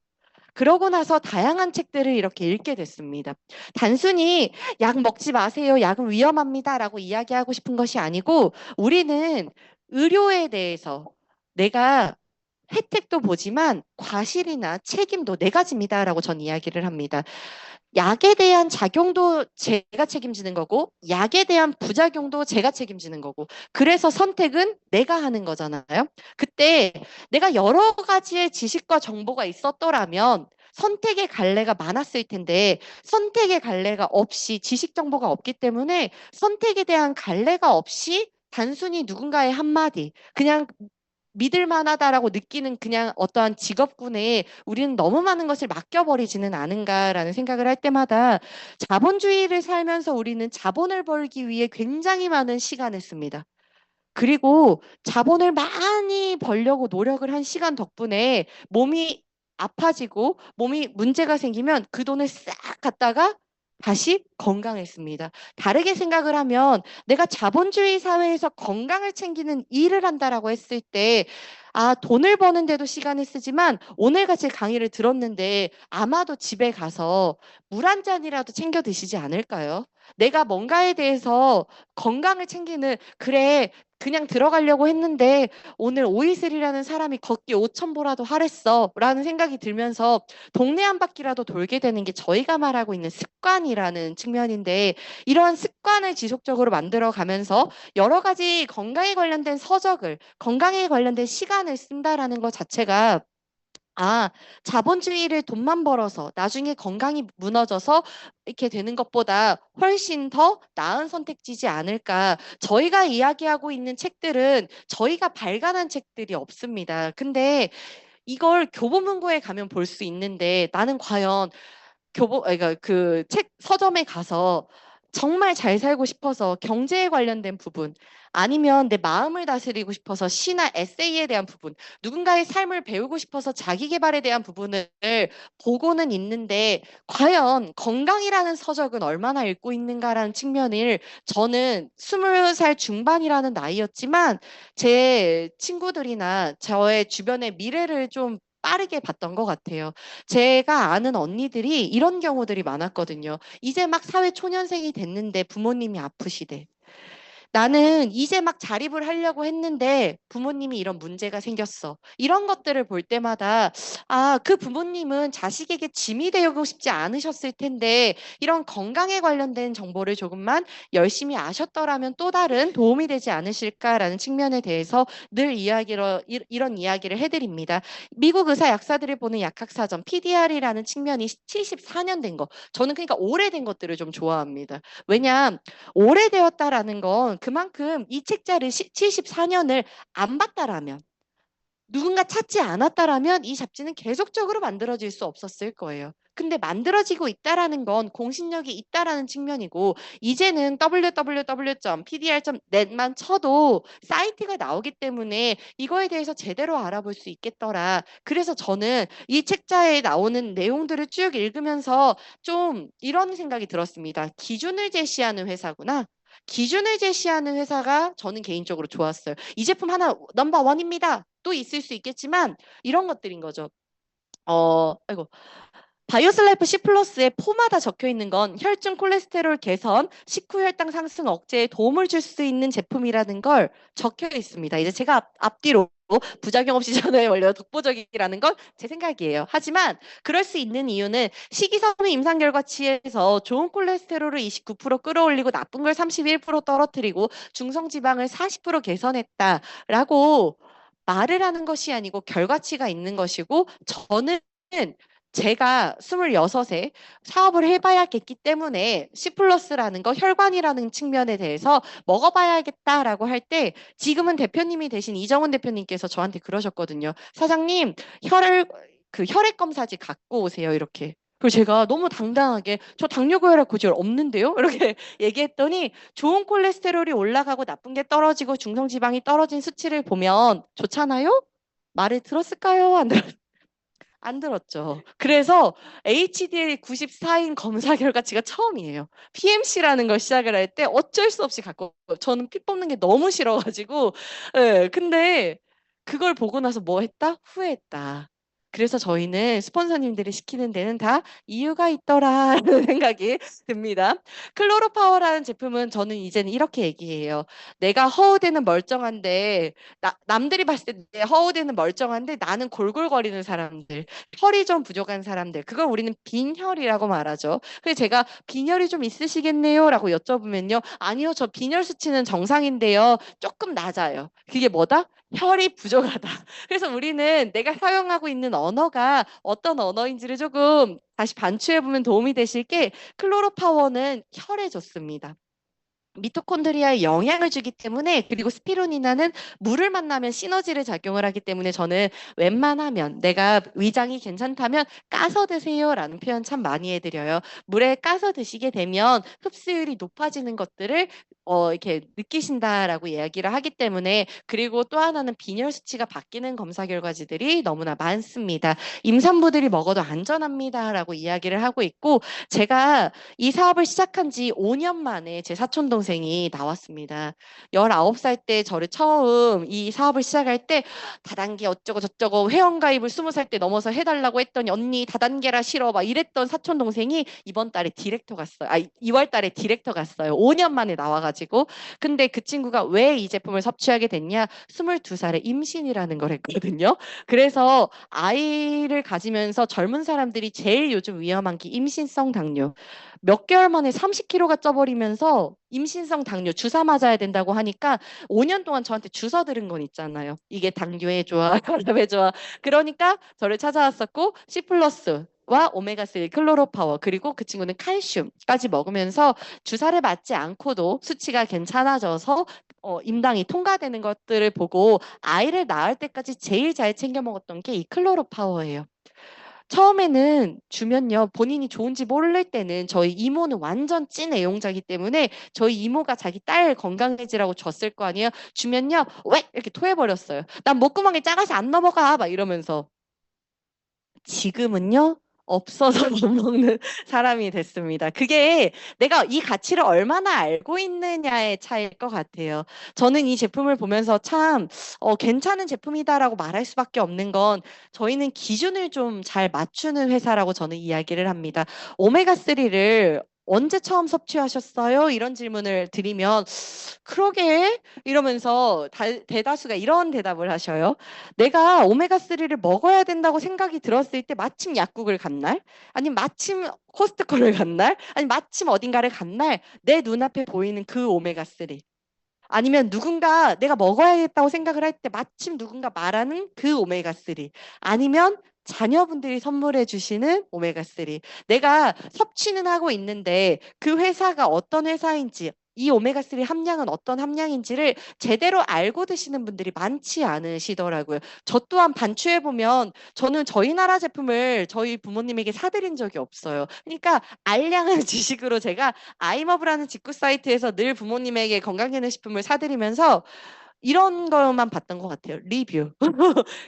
그러고 나서 다양한 책들을 이렇게 읽게 됐습니다. 단순히 약 먹지 마세요. 약은 위험합니다라고 이야기하고 싶은 것이 아니고 우리는 의료에 대해서 내가 혜택도 보지만 과실이나 책임도 네 가지입니다라고 전 이야기를 합니다. 약에 대한 작용도 제가 책임지는 거고 약에 대한 부작용도 제가 책임지는 거고 그래서 선택은 내가 하는 거잖아요. 그때 내가 여러 가지의 지식과 정보가 있었더라면 선택의 갈래가 많았을 텐데 선택의 갈래가 없이 지식 정보가 없기 때문에 선택에 대한 갈래가 없이 단순히 누군가의 한마디 그냥 믿을 만하다라고 느끼는 그냥 어떠한 직업군에 우리는 너무 많은 것을 맡겨버리지는 않은가라는 생각을 할 때마다 자본주의를 살면서 우리는 자본을 벌기 위해 굉장히 많은 시간을 씁니다. 그리고 자본을 많이 벌려고 노력을 한 시간 덕분에 몸이 아파지고 몸이 문제가 생기면 그 돈을 싹 갖다가 다시 건강했습니다. 다르게 생각을 하면 내가 자본주의 사회에서 건강을 챙기는 일을 한다라고 했을 때 아, 돈을 버는데도 시간을 쓰지만 오늘같이 강의를 들었는데 아마도 집에 가서 물 한 잔이라도 챙겨 드시지 않을까요? 내가 뭔가에 대해서 건강을 챙기는 그래 그냥 들어가려고 했는데 오늘 오이슬이라는 사람이 걷기 5천 보라도 하랬어 라는 생각이 들면서 동네 한 바퀴라도 돌게 되는 게 저희가 말하고 있는 습관이라는 측면인데 이러한 습관을 지속적으로 만들어 가면서 여러 가지 건강에 관련된 서적을 건강에 관련된 시간을 쓴다라는 것 자체가 아, 자본주의를 돈만 벌어서 나중에 건강이 무너져서 이렇게 되는 것보다 훨씬 더 나은 선택지지 않을까. 저희가 이야기하고 있는 책들은 저희가 발간한 책들이 없습니다. 근데 이걸 교보문고에 가면 볼 수 있는데 나는 과연 그러니까 그 책 서점에 가서 정말 잘 살고 싶어서 경제에 관련된 부분, 아니면 내 마음을 다스리고 싶어서 시나 에세이에 대한 부분, 누군가의 삶을 배우고 싶어서 자기 개발에 대한 부분을 보고는 있는데 과연 건강이라는 서적은 얼마나 읽고 있는가라는 측면을 저는 20살 중반이라는 나이였지만 제 친구들이나 저의 주변의 미래를 좀 빠르게 봤던 것 같아요. 제가 아는 언니들이 이런 경우들이 많았거든요. 이제 막 사회 초년생이 됐는데 부모님이 아프시대. 나는 이제 막 자립을 하려고 했는데 부모님이 이런 문제가 생겼어. 이런 것들을 볼 때마다 아, 그 부모님은 자식에게 짐이 되고 싶지 않으셨을 텐데 이런 건강에 관련된 정보를 조금만 열심히 아셨더라면 또 다른 도움이 되지 않으실까라는 측면에 대해서 늘 이런 이야기를 해드립니다. 미국 의사 약사들을 보는 약학사전 PDR이라는 측면이 74년 된 거. 저는 그러니까 오래된 것들을 좀 좋아합니다. 왜냐 오래되었다라는 건 그만큼 이 책자를 74년을 안 봤다라면 누군가 찾지 않았다라면 이 잡지는 계속적으로 만들어질 수 없었을 거예요. 근데 만들어지고 있다라는 건 공신력이 있다라는 측면이고 이제는 www.pdr.net만 쳐도 사이트가 나오기 때문에 이거에 대해서 제대로 알아볼 수 있겠더라. 그래서 저는 이 책자에 나오는 내용들을 쭉 읽으면서 좀 이런 생각이 들었습니다. 기준을 제시하는 회사구나. 기준을 제시하는 회사가 저는 개인적으로 좋았어요. 이 제품 하나 넘버 원입니다. 또 있을 수 있겠지만 이런 것들인 거죠. 아이고. 바이오슬라이프 C 플러스에 포마다 적혀 있는 건 혈중 콜레스테롤 개선, 식후 혈당 상승 억제에 도움을 줄 수 있는 제품이라는 걸 적혀 있습니다. 이제 제가 앞뒤로 부작용 없이 전화에 원래 독보적이라는 건 제 생각이에요. 하지만 그럴 수 있는 이유는 식이섬유 임상 결과치에서 좋은 콜레스테롤을 29% 끌어올리고 나쁜 걸 31% 떨어뜨리고 중성지방을 40% 개선했다라고 말을 하는 것이 아니고 결과치가 있는 것이고 저는 제가 26에 사업을 해봐야겠기 때문에 C 플러스라는 거 혈관이라는 측면에 대해서 먹어봐야겠다라고 할 때 지금은 대표님이 되신 이정훈 대표님께서 저한테 그러셨거든요. 사장님 혈액 검사지 갖고 오세요 이렇게. 그리고 제가 너무 당당하게 저 당뇨 고혈압 고지혈 없는데요? 이렇게 얘기했더니 좋은 콜레스테롤이 올라가고 나쁜 게 떨어지고 중성지방이 떨어진 수치를 보면 좋잖아요? 말을 들었을까요? 안 들었죠. 그래서 HDL 94인 검사 결과치가 처음이에요. PMC라는 걸 시작을 할 때 어쩔 수 없이 갖고 저는 피 뽑는 게 너무 싫어가지고 예, 근데 그걸 보고 나서 뭐 했다? 후회했다. 그래서 저희는 스폰서님들이 시키는 데는 다 이유가 있더라라는 생각이 듭니다. 클로로파워라는 제품은 저는 이제는 이렇게 얘기해요. 내가 허우대는 멀쩡한데 남들이 봤을 때 내 허우대는 멀쩡한데 나는 골골거리는 사람들, 혈이 좀 부족한 사람들, 그걸 우리는 빈혈이라고 말하죠. 그래서 제가 빈혈이 좀 있으시겠네요? 라고 여쭤보면요. 아니요, 저 빈혈 수치는 정상인데요. 조금 낮아요. 그게 뭐다? 혈이 부족하다. 그래서 우리는 내가 사용하고 있는 언어가 어떤 언어인지를 조금 다시 반추해보면 도움이 되실 게 클로로파워는 혈에 좋습니다. 미토콘드리아에 영향을 주기 때문에 그리고 스피루니나는 물을 만나면 시너지를 작용을 하기 때문에 저는 웬만하면 내가 위장이 괜찮다면 까서 드세요라는 표현 참 많이 해드려요. 물에 까서 드시게 되면 흡수율이 높아지는 것들을 이렇게 느끼신다라고 이야기를 하기 때문에 그리고 또 하나는 빈혈 수치가 바뀌는 검사 결과지들이 너무나 많습니다. 임산부들이 먹어도 안전합니다라고 이야기를 하고 있고 제가 이 사업을 시작한 지 5년 만에 제 사촌 동생이 나왔습니다. 19살 때 저를 처음 이 사업을 시작할 때 다단계 어쩌고 저쩌고 회원가입을 20살 때 넘어서 해달라고 했더니 언니 다단계라 싫어 막 이랬던 사촌 동생이 이번 달에 디렉터 갔어요. 2월 달에 디렉터 갔어요. 5년 만에 나와가지고. 근데 그 친구가 왜 이 제품을 섭취하게 됐냐? 22살에 임신이라는 걸 했거든요. 그래서 아이를 가지면서 젊은 사람들이 제일 요즘 위험한 게 임신성 당뇨. 몇 개월 만에 30kg가 쪄버리면서 임신성 당뇨 주사 맞아야 된다고 하니까 5년 동안 저한테 주워 들은 건 있잖아요. 이게 당뇨에 좋아, 혈압에 좋아. 그러니까 저를 찾아왔었고 C 플러스와 오메가3 클로로파워 그리고 그 친구는 칼슘까지 먹으면서 주사를 맞지 않고도 수치가 괜찮아져서 임당이 통과되는 것들을 보고 아이를 낳을 때까지 제일 잘 챙겨 먹었던 게 이 클로로파워예요. 처음에는 주면요, 본인이 좋은지 모를 때는 저희 이모는 완전 찐 애용자이기 때문에 저희 이모가 자기 딸 건강해지라고 줬을 거 아니에요. 주면요, 왜 이렇게 토해버렸어요. 난 목구멍이 작아서 안 넘어가 막 이러면서. 지금은요, 없어서 못 먹는 사람이 됐습니다. 그게 내가 이 가치를 얼마나 알고 있느냐의 차이일 것 같아요. 저는 이 제품을 보면서 참 괜찮은 제품이다라고 말할 수밖에 없는 건 저희는 기준을 좀 잘 맞추는 회사라고 저는 이야기를 합니다. 오메가3를 언제 처음 섭취하셨어요? 이런 질문을 드리면 그러게 이러면서 대다수가 이런 대답을 하셔요. 내가 오메가3를 먹어야 된다고 생각이 들었을 때 마침 약국을 간 날, 아니면 마침 코스트코를 간 날, 아니면 마침 어딘가를 간 날, 내 눈앞에 보이는 그 오메가3. 아니면 누군가 내가 먹어야겠다고 생각을 할 때 마침 누군가 말하는 그 오메가3. 아니면 자녀분들이 선물해 주시는 오메가3. 내가 섭취는 하고 있는데 그 회사가 어떤 회사인지 이 오메가3 함량은 어떤 함량인지를 제대로 알고 드시는 분들이 많지 않으시더라고요. 저 또한 반추해 보면 저는 저희 나라 제품을 저희 부모님에게 사드린 적이 없어요. 그러니까 알량한 지식으로 제가 아이머브라는 직구 사이트에서 늘 부모님에게 건강기능식품을 사드리면서 이런 것만 봤던 것 같아요. 리뷰.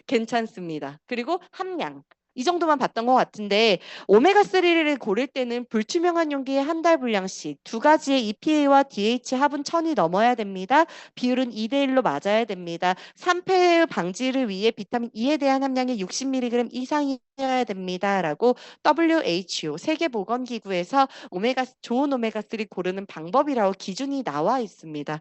괜찮습니다. 그리고 함량. 이 정도만 봤던 것 같은데 오메가3를 고를 때는 불투명한 용기에 한 달 분량씩 두 가지의 EPA와 DH 합은 1000이 넘어야 됩니다. 비율은 2대1로 맞아야 됩니다. 산패 방지를 위해 비타민 E에 대한 함량이 60mg 이상이어야 됩니다. 라고 WHO 세계보건기구에서 좋은 오메가3 고르는 방법이라고 기준이 나와 있습니다.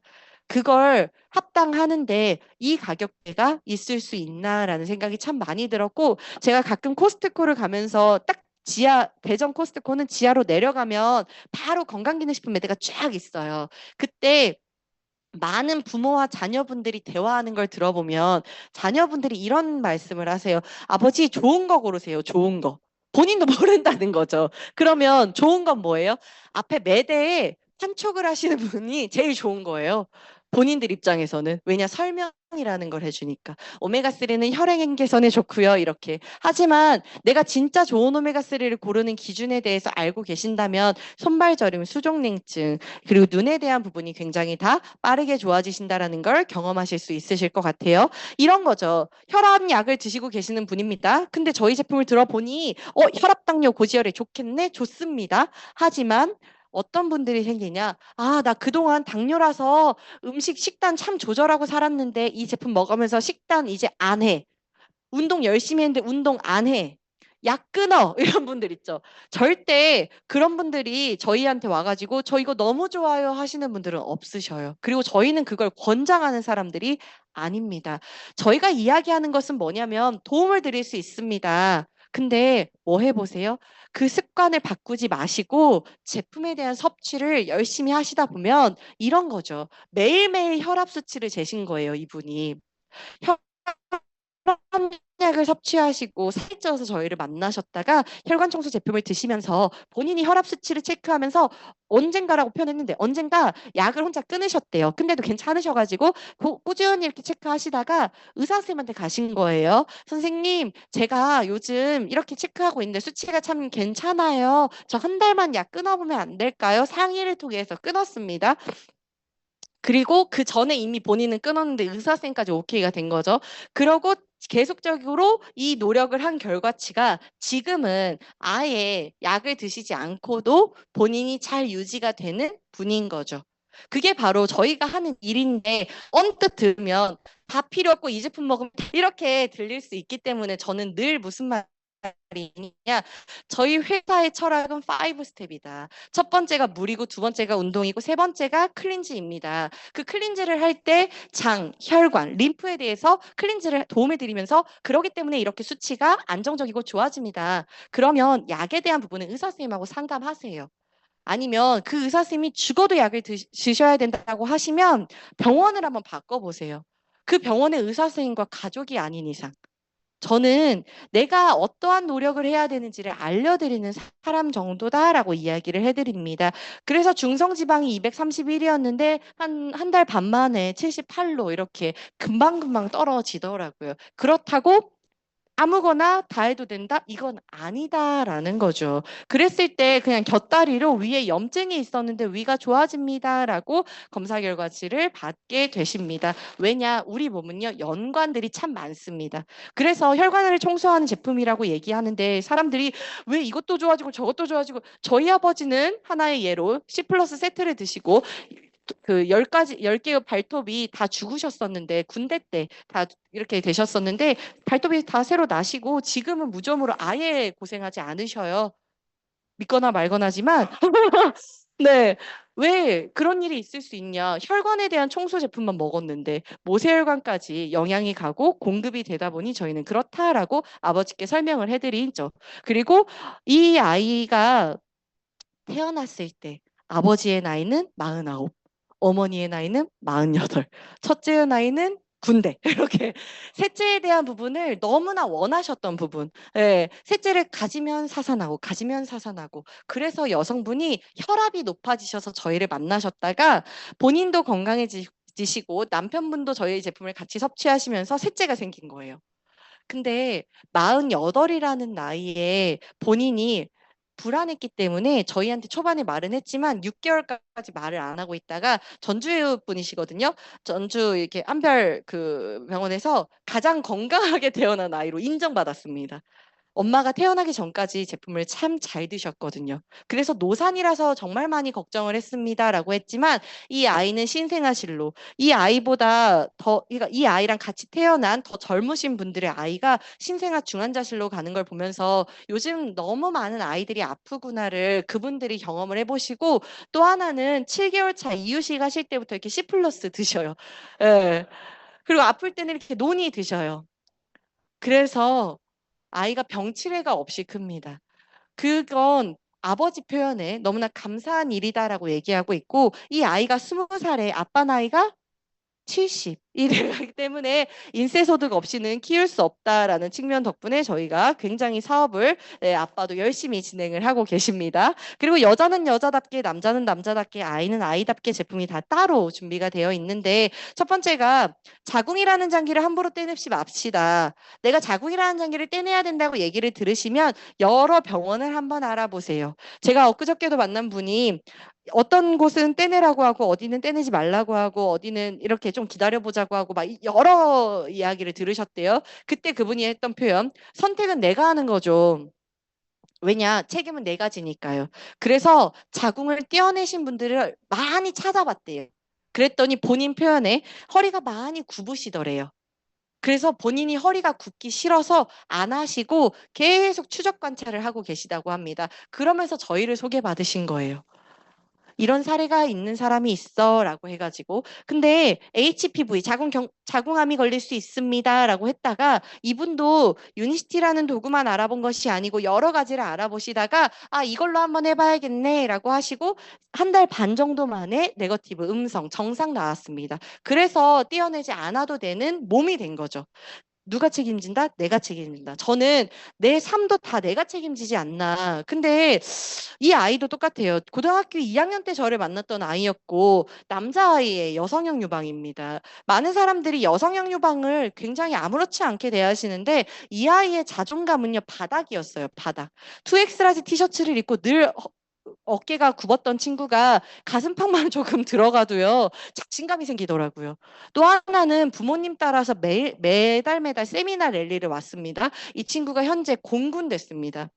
그걸 합당하는데 이 가격대가 있을 수 있나라는 생각이 참 많이 들었고 제가 가끔 코스트코를 가면서 딱 대전 코스트코는 지하로 내려가면 바로 건강기능식품 매대가 쫙 있어요. 그때 많은 부모와 자녀분들이 대화하는 걸 들어보면 자녀분들이 이런 말씀을 하세요. 아버지 좋은 거 고르세요. 좋은 거. 본인도 모른다는 거죠. 그러면 좋은 건 뭐예요? 앞에 매대에 판촉을 하시는 분이 제일 좋은 거예요. 본인들 입장에서는. 왜냐 설명이라는 걸 해주니까. 오메가3는 혈행 개선에 좋고요. 이렇게. 하지만 내가 진짜 좋은 오메가3를 고르는 기준에 대해서 알고 계신다면 손발저림, 수족냉증, 그리고 눈에 대한 부분이 굉장히 다 빠르게 좋아지신다라는 걸 경험하실 수 있으실 것 같아요. 이런 거죠. 혈압약을 드시고 계시는 분입니다. 근데 저희 제품을 들어보니 혈압당뇨 고지혈에 좋겠네? 좋습니다. 하지만 어떤 분들이 생기냐? 아, 나 그동안 당뇨라서 식단 참 조절하고 살았는데 이 제품 먹으면서 식단 이제 안 해. 운동 열심히 했는데 운동 안 해. 약 끊어. 이런 분들 있죠. 절대 그런 분들이 저희한테 와가지고 저 이거 너무 좋아요 하시는 분들은 없으셔요. 그리고 저희는 그걸 권장하는 사람들이 아닙니다. 저희가 이야기하는 것은 뭐냐면 도움을 드릴 수 있습니다. 근데 뭐 해보세요? 그 습관을 바꾸지 마시고 제품에 대한 섭취를 열심히 하시다 보면 이런 거죠. 매일매일 혈압 수치를 재신 거예요, 이분이. 혈압약을 섭취하시고 살이 쪄서 저희를 만나셨다가 혈관 청소 제품을 드시면서 본인이 혈압 수치를 체크하면서 언젠가라고 표현했는데 언젠가 약을 혼자 끊으셨대요. 근데도 괜찮으셔가지고 꾸준히 이렇게 체크하시다가 의사 선생님한테 가신 거예요. 선생님, 제가 요즘 이렇게 체크하고 있는데 수치가 참 괜찮아요. 저 한 달만 약 끊어보면 안 될까요? 상의를 통해서 끊었습니다. 그리고 그 전에 이미 본인은 끊었는데 의사 선생님까지 오케이가 된 거죠. 그러고 계속적으로 이 노력을 한 결과치가 지금은 아예 약을 드시지 않고도 본인이 잘 유지가 되는 분인 거죠. 그게 바로 저희가 하는 일인데 언뜻 들으면 다 필요 없고 이 제품 먹으면 이렇게 들릴 수 있기 때문에 저는 늘 무슨 말이냐, 저희 회사의 철학은 5 스텝이다. 첫 번째가 물이고 두 번째가 운동이고 세 번째가 클린즈입니다. 그 클린즈를 할 때 장, 혈관, 림프에 대해서 클린즈를 도움을 드리면서 그러기 때문에 이렇게 수치가 안정적이고 좋아집니다. 그러면 약에 대한 부분은 의사 선생님하고 상담하세요. 아니면 그 의사 선생님이 죽어도 약을 드셔야 된다고 하시면 병원을 한번 바꿔보세요. 그 병원의 의사 선생님과 가족이 아닌 이상. 저는 내가 어떠한 노력을 해야 되는지를 알려드리는 사람 정도다라고 이야기를 해드립니다. 그래서 중성지방이 231이었는데 한 달 반 만에 78로 이렇게 금방금방 떨어지더라고요. 그렇다고 아무거나 다 해도 된다? 이건 아니다라는 거죠. 그랬을 때 그냥 곁다리로 위에 염증이 있었는데 위가 좋아집니다라고 검사 결과치를 받게 되십니다. 왜냐? 우리 몸은요, 연관들이 참 많습니다. 그래서 혈관을 청소하는 제품이라고 얘기하는데 사람들이 왜 이것도 좋아지고 저것도 좋아지고, 저희 아버지는 하나의 예로 C 플러스 세트를 드시고 그 10개의 발톱이 다 죽으셨었는데, 군대 때 다 이렇게 되셨었는데, 발톱이 다 새로 나시고, 지금은 무좀으로 아예 고생하지 않으셔요. 믿거나 말거나지만, 네. 왜 그런 일이 있을 수 있냐? 혈관에 대한 청소 제품만 먹었는데, 모세혈관까지 영향이 가고 공급이 되다 보니 저희는 그렇다라고 아버지께 설명을 해드리죠. 그리고 이 아이가 태어났을 때 아버지의 나이는 49, 어머니의 나이는 48, 첫째의 나이는 군대. 이렇게 셋째에 대한 부분을 너무나 원하셨던 부분. 예, 셋째를 가지면 사산하고 가지면 사산하고, 그래서 여성분이 혈압이 높아지셔서 저희를 만나셨다가 본인도 건강해지시고 남편분도 저희 제품을 같이 섭취하시면서 셋째가 생긴 거예요. 근데 48이라는 나이에 본인이 불안했기 때문에 저희한테 초반에 말은 했지만 6개월까지 말을 안 하고 있다가, 전주 분이시거든요. 전주 이렇게 안별 그 병원에서 가장 건강하게 태어난 아이로 인정받았습니다. 엄마가 태어나기 전까지 제품을 참 잘 드셨거든요. 그래서 노산이라서 정말 많이 걱정을 했습니다라고 했지만, 이 아이는 신생아실로, 이 아이보다 더, 그러니까 이 아이랑 같이 태어난 더 젊으신 분들의 아이가 신생아 중환자실로 가는 걸 보면서 요즘 너무 많은 아이들이 아프구나를 그분들이 경험을 해보시고, 또 하나는 7개월 차 이유식 하실 때부터 이렇게 C 플러스 드셔요. 예. 그리고 아플 때는 이렇게 논이 드셔요. 그래서 아이가 병치레가 없이 큽니다. 그건 아버지 표현에 너무나 감사한 일이다라고 얘기하고 있고, 이 아이가 20살에 아빠 나이가 70. 이래기 때문에 인세소득 없이는 키울 수 없다라는 측면 덕분에 저희가 굉장히 사업을, 네, 아빠도 열심히 진행을 하고 계십니다. 그리고 여자는 여자답게, 남자는 남자답게, 아이는 아이답게 제품이 다 따로 준비가 되어 있는데, 첫 번째가 자궁이라는 장기를 함부로 떼내지 맙시다. 내가 자궁이라는 장기를 떼내야 된다고 얘기를 들으시면 여러 병원을 한번 알아보세요. 제가 엊그저께도 만난 분이 어떤 곳은 떼내라고 하고 어디는 떼내지 말라고 하고 어디는 이렇게 좀 기다려보자고 하고 막 여러 이야기를 들으셨대요. 그때 그분이 했던 표현, 선택은 내가 하는 거죠. 왜냐, 책임은 내가 지니까요. 그래서 자궁을 떼어내신 분들을 많이 찾아봤대요. 그랬더니 본인 표현에 허리가 많이 굽으시더래요. 그래서 본인이 허리가 굽기 싫어서 안 하시고 계속 추적 관찰을 하고 계시다고 합니다. 그러면서 저희를 소개받으신 거예요. 이런 사례가 있는 사람이 있어라고 해가지고, 근데 HPV 자궁암이 걸릴 수 있습니다라고 했다가, 이분도 유니시티라는 도구만 알아본 것이 아니고 여러 가지를 알아보시다가 아, 이걸로 한번 해봐야겠네라고 하시고 한 달 반 정도 만에 네거티브 음성 정상 나왔습니다. 그래서 떼어내지 않아도 되는 몸이 된 거죠. 누가 책임진다? 내가 책임진다. 저는 내 삶도 다 내가 책임지지 않나. 근데 이 아이도 똑같아요. 고등학교 2학년 때 저를 만났던 아이였고, 남자아이의 여성형 유방입니다. 많은 사람들이 여성형 유방을 굉장히 아무렇지 않게 대하시는데, 이 아이의 자존감은요, 바닥이었어요. 바닥. 2X 라지 티셔츠를 입고 늘 어깨가 굽었던 친구가 가슴팍만 조금 들어가도요, 자신감이 생기더라고요. 또 하나는 부모님 따라서 매달 세미나 랠리를 왔습니다. 이 친구가 현재 공군 됐습니다.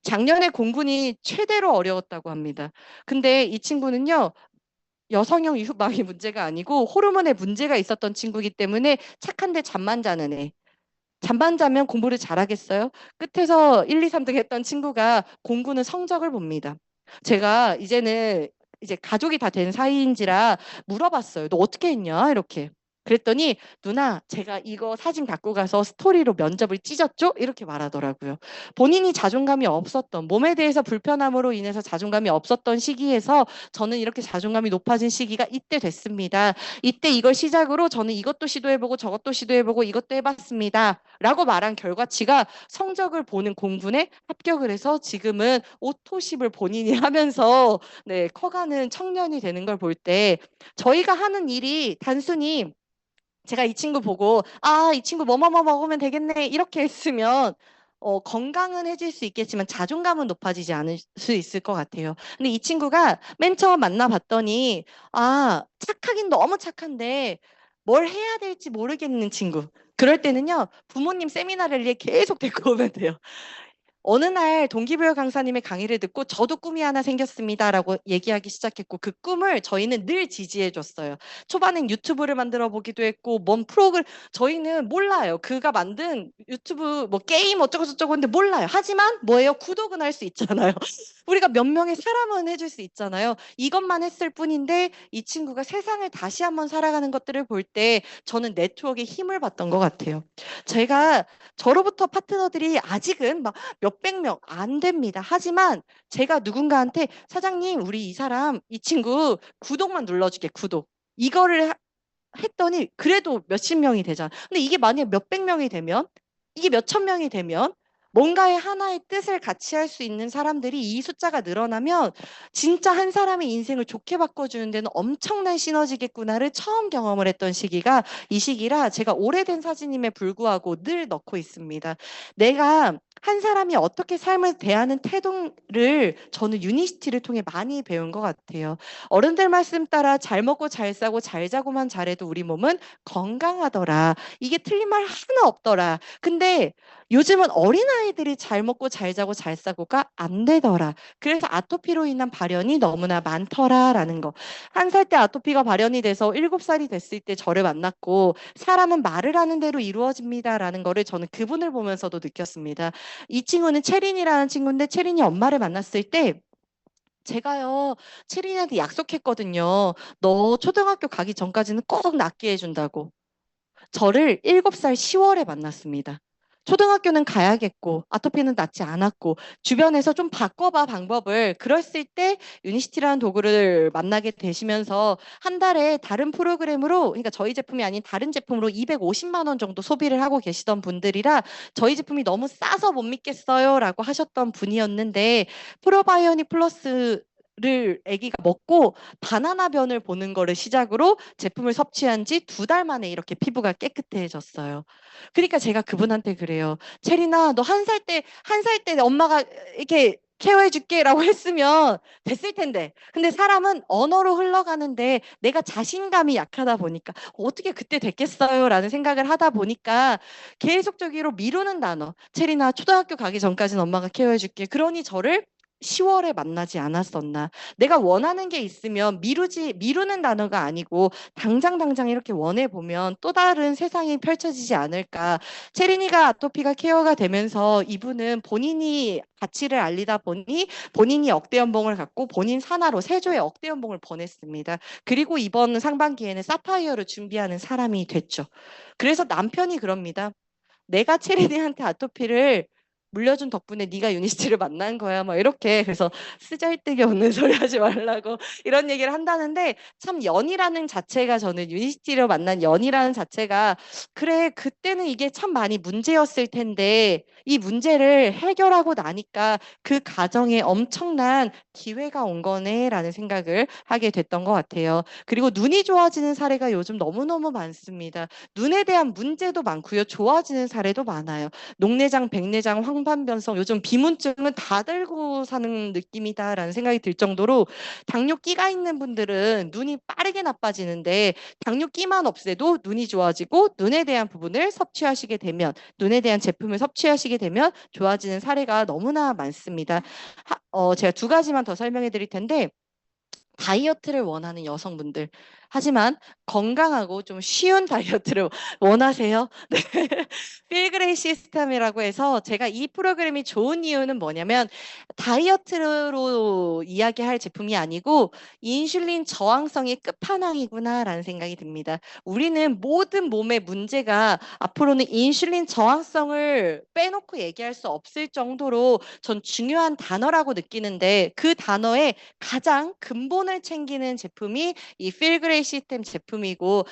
작년에 공군이 최대로 어려웠다고 합니다. 근데 이 친구는요, 여성형 유방이 문제가 아니고 호르몬에 문제가 있었던 친구이기 때문에 착한데 잠만 자는 애. 잠만 자면 공부를 잘하겠어요? 끝에서 1, 2, 3등 했던 친구가 공군은 성적을 봅니다. 제가 이제는 이제 가족이 다 된 사이인지라 물어봤어요. 너 어떻게 했냐? 이렇게. 그랬더니 누나, 제가 이거 사진 갖고 가서 스토리로 면접을 찢었죠? 이렇게 말하더라고요. 본인이 자존감이 없었던, 몸에 대해서 불편함으로 인해서 자존감이 없었던 시기에서 저는 이렇게 자존감이 높아진 시기가 이때 됐습니다. 이때 이걸 시작으로 저는 이것도 시도해보고 저것도 시도해보고 이것도 해봤습니다. 라고 말한 결과치가 성적을 보는 공군에 합격을 해서 지금은 오토십을 본인이 하면서, 네, 커가는 청년이 되는 걸 볼 때, 저희가 하는 일이 단순히 제가 이 친구 보고 아, 이 친구 뭐뭐뭐 먹으면 되겠네 이렇게 했으면 건강은 해질 수 있겠지만 자존감은 높아지지 않을 수 있을 것 같아요. 근데 이 친구가 맨 처음 만나봤더니 아, 착하긴 너무 착한데 뭘 해야 될지 모르겠는 친구. 그럴 때는요, 부모님 세미나 랠리에 계속 데리고 오면 돼요. 어느 날 동기부여 강사님의 강의를 듣고 저도 꿈이 하나 생겼습니다라고 얘기하기 시작했고, 그 꿈을 저희는 늘 지지해 줬어요. 초반엔 유튜브를 만들어 보기도 했고, 뭔 프로그램, 저희는 몰라요. 그가 만든 유튜브 뭐 게임 어쩌고 저쩌고 근데 몰라요. 하지만 뭐예요? 구독은 할 수 있잖아요. 우리가 몇 명의 사람은 해줄 수 있잖아요. 이것만 했을 뿐인데 이 친구가 세상을 다시 한번 살아가는 것들을 볼 때 저는 네트워크에 힘을 받던 것 같아요. 제가 저로부터 파트너들이 아직은 막 몇백 명 안 됩니다. 하지만 제가 누군가한테 사장님, 우리 이 사람, 이 친구 구독만 눌러줄게, 구독. 이거를 했더니 그래도 몇십 명이 되잖아. 근데 이게 만약에 몇백 명이 되면, 이게 몇천 명이 되면 뭔가의 하나의 뜻을 같이 할 수 있는 사람들이 이 숫자가 늘어나면 진짜 한 사람의 인생을 좋게 바꿔주는 데는 엄청난 시너지겠구나를 처음 경험을 했던 시기가 이 시기라 제가 오래된 사진임에 불구하고 늘 넣고 있습니다. 내가 한 사람이 어떻게 삶을 대하는 태도를 저는 유니시티를 통해 많이 배운 것 같아요. 어른들 말씀 따라 잘 먹고 잘 싸고 잘 자고만 잘해도 우리 몸은 건강하더라. 이게 틀린 말 하나 없더라. 근데 요즘은 어린아이들이 잘 먹고 잘 자고 잘 싸고가 안 되더라. 그래서 아토피로 인한 발현이 너무나 많더라라는 거. 한 살 때 아토피가 발현이 돼서 7살이 됐을 때 저를 만났고 사람은 말을 하는 대로 이루어집니다라는 거를 저는 그분을 보면서도 느꼈습니다. 이 친구는 채린이라는 친구인데 채린이 엄마를 만났을 때 제가요, 채린이한테 약속했거든요. 너 초등학교 가기 전까지는 꼭 낫게 해준다고. 저를 7살 10월에 만났습니다. 초등학교는 가야겠고 아토피는 낫지 않았고 주변에서 좀 바꿔봐 방법을 그랬을 때 유니시티라는 도구를 만나게 되시면서 한 달에 다른 프로그램으로 그러니까 저희 제품이 아닌 다른 제품으로 250만 원 정도 소비를 하고 계시던 분들이라 저희 제품이 너무 싸서 못 믿겠어요 라고 하셨던 분이었는데 프로바이오닉 플러스 를 아기가 먹고 바나나 변을 보는 거를 시작으로 제품을 섭취한 지 2달 만에 이렇게 피부가 깨끗해졌어요. 그러니까 제가 그분한테 그래요. 체리나, 너 한 살 때 엄마가 이렇게 케어해 줄게라고 했으면 됐을 텐데. 근데 사람은 언어로 흘러가는데 내가 자신감이 약하다 보니까 어떻게 그때 됐겠어요? 라는 생각을 하다 보니까 계속적으로 미루는 단어. 체리나, 초등학교 가기 전까지는 엄마가 케어해 줄게. 그러니 저를 10월에 만나지 않았었나. 내가 원하는 게 있으면 미루는 단어가 아니고 당장 이렇게 원해 보면 또 다른 세상이 펼쳐지지 않을까. 체린이가 아토피가 케어가 되면서 이분은 본인이 가치를 알리다 보니 본인이 억대 연봉을 갖고 본인 산하로 세조의 억대 연봉을 보냈습니다. 그리고 이번 상반기에는 사파이어를 준비하는 사람이 됐죠. 그래서 남편이 그럽니다. 내가 체린이한테 아토피를 물려준 덕분에 네가 유니시티를 만난 거야. 막 이렇게 그래서 쓰잘데기 없는 소리 하지 말라고 이런 얘기를 한다는데 참 연이라는 자체가 저는 유니시티로 만난 연이라는 자체가 그래 그때는 이게 참 많이 문제였을 텐데 이 문제를 해결하고 나니까 그 가정에 엄청난 기회가 온 거네라는 생각을 하게 됐던 것 같아요. 그리고 눈이 좋아지는 사례가 요즘 너무너무 많습니다. 눈에 대한 문제도 많고요. 좋아지는 사례도 많아요. 녹내장, 백내장, 황반변성 요즘 비문증은 다 들고 사는 느낌이다라는 생각이 들 정도로 당뇨끼가 있는 분들은 눈이 빠르게 나빠지는데 당뇨끼만 없애도 눈이 좋아지고 눈에 대한 부분을 섭취하시게 되면 눈에 대한 제품을 섭취하시게 되면 좋아지는 사례가 너무나 많습니다. 제가 2가지만 더 설명해 드릴 텐데 다이어트를 원하는 여성분들. 하지만 건강하고 좀 쉬운 다이어트를 원하세요? 네. 필그레이 시스템이라고 해서 제가 이 프로그램이 좋은 이유는 뭐냐면 다이어트로 이야기할 제품이 아니고 인슐린 저항성의 끝판왕이구나라는 생각이 듭니다. 우리는 모든 몸의 문제가 앞으로는 인슐린 저항성을 빼놓고 얘기할 수 없을 정도로 전 중요한 단어라고 느끼는데 그 단어의 가장 근본을 호르몬을 챙기는 제품이 이 필그레이 시스템 제품이고,